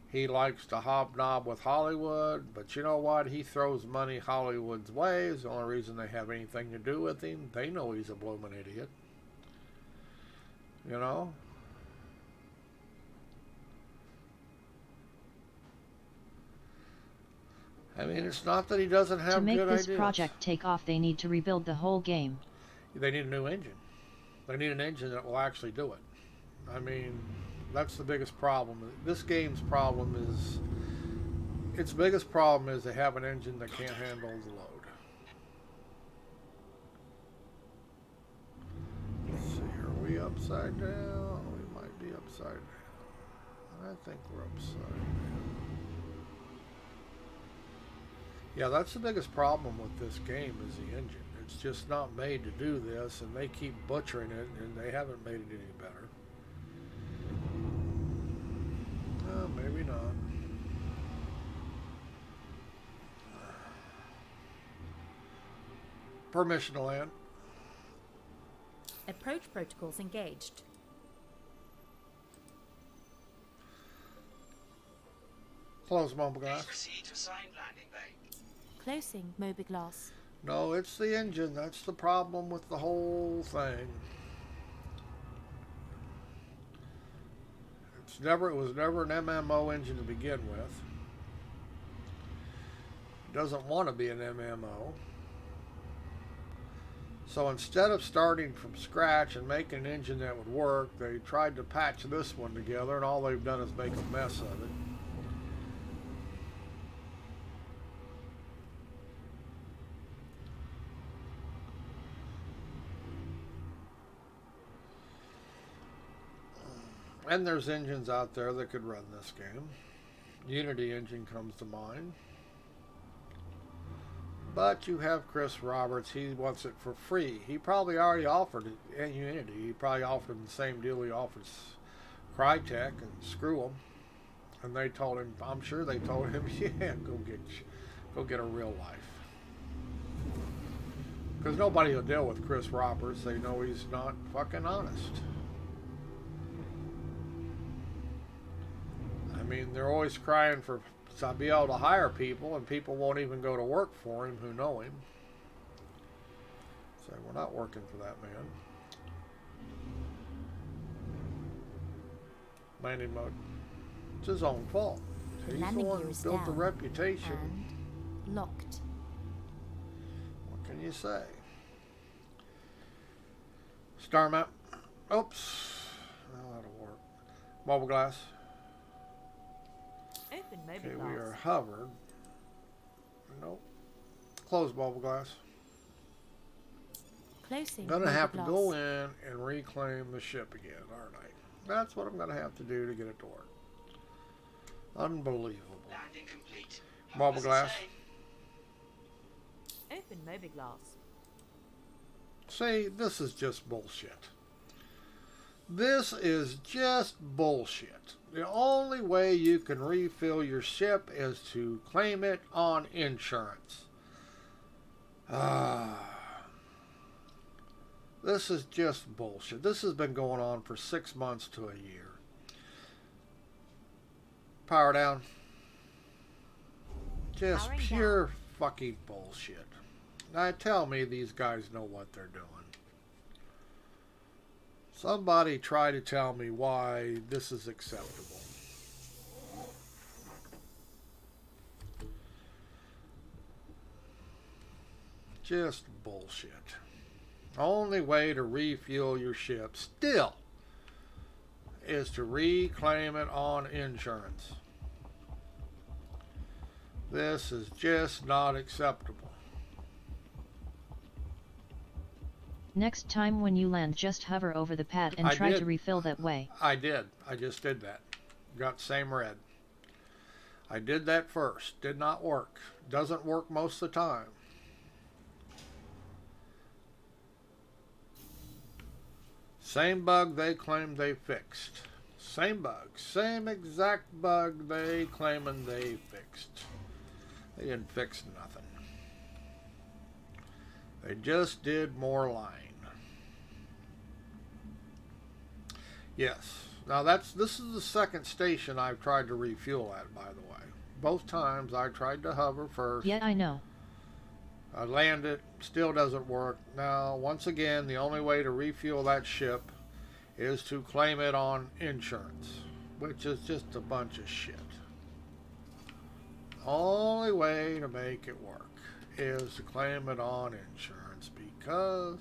B: He likes to hobnob with Hollywood, but you know what? He throws money Hollywood's way. It's the only reason they have anything to do with him. They know he's a blooming idiot. You know? I mean, it's not that he doesn't have
A: To make
B: good
A: this
B: ideas.
A: project take off, they need to rebuild the whole game.
B: They need a new engine. They need an engine that will actually do it. I mean, that's the biggest problem. This game's problem is, its biggest problem is they have an engine that can't handle the load. Let's see, are we upside down? We might be upside down. I think we're upside down. Yeah, that's the biggest problem with this game is the engine. It's just not made to do this, and they keep butchering it, and they haven't made it any better. Maybe not. Permission to land.
D: Approach protocols engaged.
B: Close mobile
E: Please
B: glass.
E: proceed to assigned landing bay.
D: Closing mobiGlass.
B: No, it's the engine. That's the problem with the whole thing. It was never an MMO engine to begin with. It doesn't want to be an MMO. So instead of starting from scratch and making an engine that would work, they tried to patch this one together, and all they've done is make a mess of it. And there's engines out there that could run this game. Unity engine comes to mind. But you have Chris Roberts. He wants it for free. He probably already offered it at Unity. He probably offered them the same deal he offers Crytek, and screw them. And they told him, I'm sure they told him, yeah, go get a real life. Because nobody will deal with Chris Roberts. They know he's not fucking honest. I mean, they're always crying for to be able to hire people, and people won't even go to work for him who know him. So we're not working for that man. Landing mode. It's his own fault.
D: The
B: He's the
D: landing
B: one
D: gear
B: who
D: is
B: built the
D: down
B: reputation.
D: and locked.
B: What can you say? Star map. Oops. Well, that'll work. Mobile glass.
D: Open
B: Okay,
D: mobiGlass.
B: we are hovered. Nope. Close mobile glass.
D: Closing
B: I'm gonna have to
D: mobiGlass.
B: go in and reclaim the ship again, aren't I? That's what I'm gonna have to do to get it to work. Unbelievable.
E: Landing complete.
B: Mobile glass.
D: Open mobiGlass.
B: See, this is just bullshit. This is just bullshit. The only way you can refill your ship is to claim it on insurance. This is just bullshit. This has been going on for 6 months to a year. Power down. Just
D: Powering
B: pure fucking bullshit. Now tell me these guys know what they're doing. Somebody try to tell me why this is acceptable. Just bullshit. Only way to refuel your ship still is to reclaim it on insurance. This is just not acceptable.
A: Next time when you land, just hover over the pad and
B: I
A: try
B: did.
A: to refill that way.
B: I did. I just did that. Got same red. I did that first. Did not work. Doesn't work most of the time. Same bug they claim they fixed. Same bug. Same exact bug they claiming they fixed. They didn't fix nothing. They just did more lying. Yes. Now this is the second station I've tried to refuel at, by the way. Both times I tried to hover first.
A: Yeah, I know.
B: I land it, still doesn't work. Now, once again, the only way to refuel that ship is to claim it on insurance, which is just a bunch of shit. only way to make it work is to claim it on insurance, because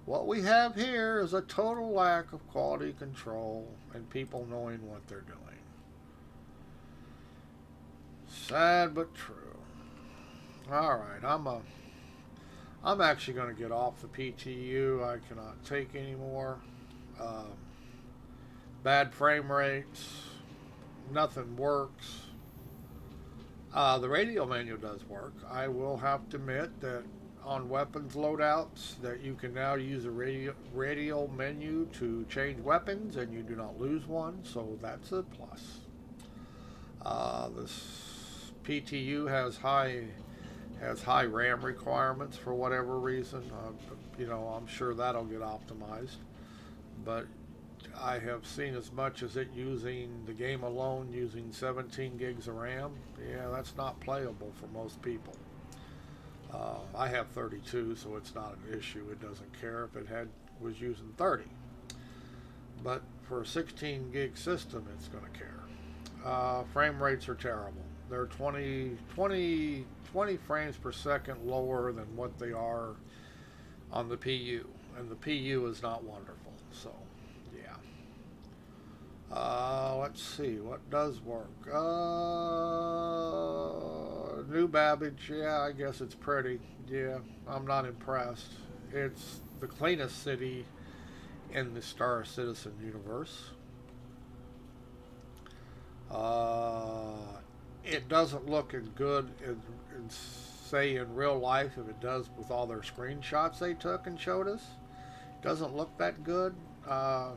B: what we have here is a total lack of quality control and people knowing what they're doing. Sad but true. All right, I'm actually going to get off the PTU. I cannot take anymore. Um, Bad frame rates. Nothing works. The radio menu does work. I will have to admit that on weapons loadouts that you can now use a radio menu to change weapons and you do not lose one, so that's a plus. This PTU has high RAM requirements for whatever reason. I'm sure that'll get optimized, but I have seen as much as it using the game alone using 17 gigs of RAM. Yeah, that's not playable for most people. I have 32, so it's not an issue. It doesn't care if it was using 30. But for a 16 gig system, it's going to care. Frame rates are terrible. They're 20 frames per second lower than what they are on the PU, and the PU is not wonderful. So, yeah. Let's see what does work. New Babbage, yeah, I guess it's pretty. Yeah, I'm not impressed. It's the cleanest city in the Star Citizen universe. It doesn't look as good say in real life if it does with all their screenshots they took and showed us. It doesn't look that good. I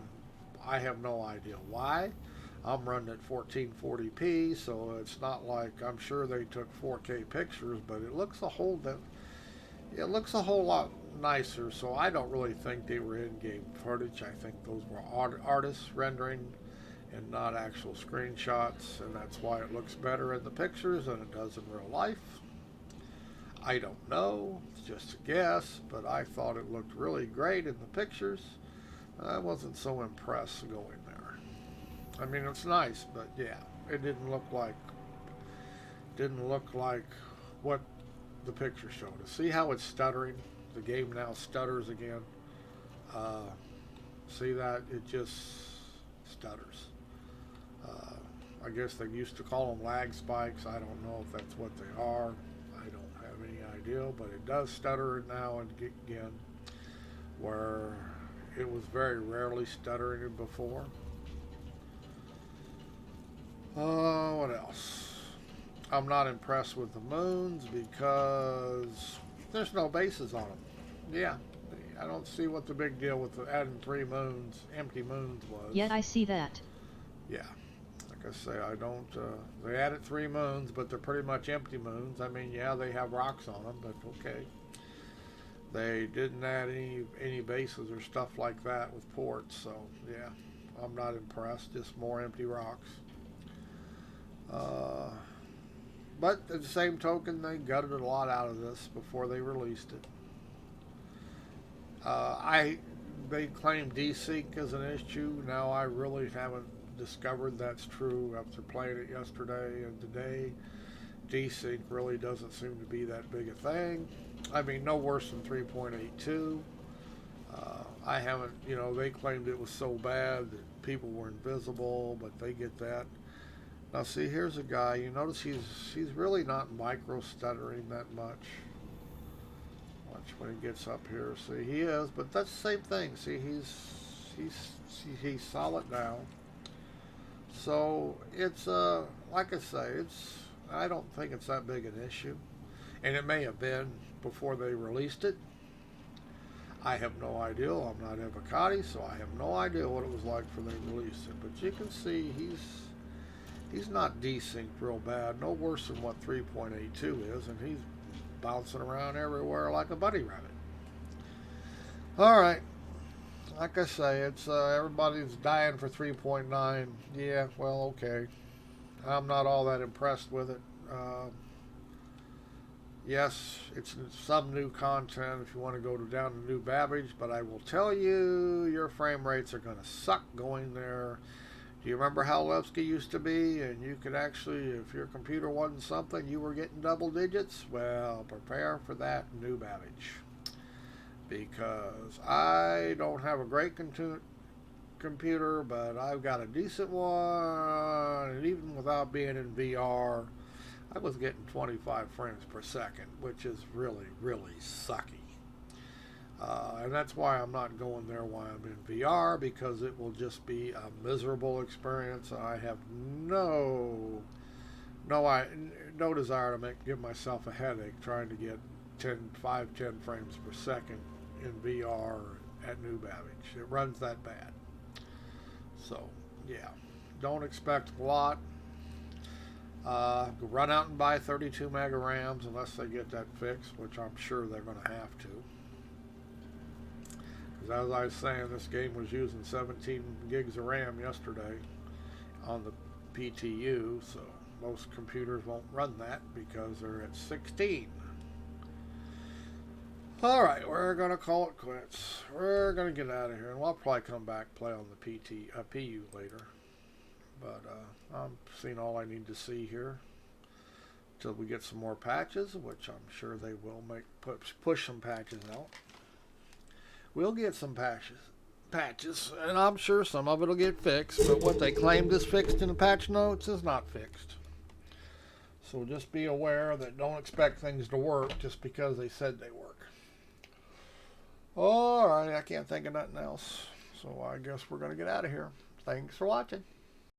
B: have no idea why. I'm running at 1440p, so it's not like I'm sure they took 4K pictures, but it looks a whole lot nicer. So I don't really think they were in-game footage. I think those were artists rendering and not actual screenshots, and that's why it looks better in the pictures than it does in real life. I don't know, it's just a guess, but I thought it looked really great in the pictures. I wasn't so impressed going there. I mean, it's nice, but yeah, it didn't look like what the picture showed us. See how it's stuttering? The game now stutters again. See that? It just stutters. I guess they used to call them lag spikes. I don't know if that's what they are. I don't have any idea, but it does stutter now and again, where it was very rarely stuttering before. What else? I'm not impressed with the moons because there's no bases on them. Yeah, I don't see what the big deal with adding 3 moons, empty moons was.
A: Yet I see that.
B: Yeah, like I say, I don't. They added 3 moons, but they're pretty much empty moons. I mean, yeah, they have rocks on them, but okay. They didn't add any bases or stuff like that with ports, so yeah, I'm not impressed. Just more empty rocks. But at the same token, they gutted a lot out of this before they released it. They claim desync as an issue. Now I really haven't discovered that's true after playing it yesterday and today. Desync really doesn't seem to be that big a thing. I mean, no worse than 3.82. I haven't, they claimed it was so bad that people were invisible, but they get that. Now see, here's a guy. You notice he's really not micro stuttering that much. Watch when he gets up here. See, he is, but that's the same thing. See, he's solid now. So it's like I say, I don't think it's that big an issue, and it may have been before they released it. I have no idea. I'm not Evocati, so I have no idea what it was like when they released it. But you can see he's not desynced real bad. No worse than what 3.82 is, and he's bouncing around everywhere like a bunny rabbit. All right. Like I say, it's everybody's dying for 3.9. Yeah, well, okay. I'm not all that impressed with it. Yes, it's some new content if you want to go down to New Babbage, but I will tell you, your frame rates are going to suck going there. Do you remember how Levski used to be? And you could actually, if your computer wasn't something, you were getting double digits? Well, prepare for that new outage. Because I don't have a great computer, but I've got a decent one. And even without being in VR, I was getting 25 frames per second, which is really, really sucky. And that's why I'm not going there while I'm in VR, because it will just be a miserable experience. I have no desire to give myself a headache trying to get 10 frames per second in VR at noob average. It runs that bad. So yeah, don't expect a lot. Run out and buy 32 mega RAMs unless they get that fixed, which I'm sure they're going to have to. Because as I was saying, this game was using 17 gigs of RAM yesterday on the PTU, so most computers won't run that because they're at 16. Alright, we're going to call it quits. We're going to get out of here, and we'll probably come back play on the PU later. But I'm seeing all I need to see here until we get some more patches, which I'm sure they will push some patches out. We'll get some patches, and I'm sure some of it will get fixed, but what they claimed is fixed in the patch notes is not fixed. So just be aware that don't expect things to work just because they said they work. Alright, I can't think of nothing else. So I guess we're going to get out of here. Thanks for watching.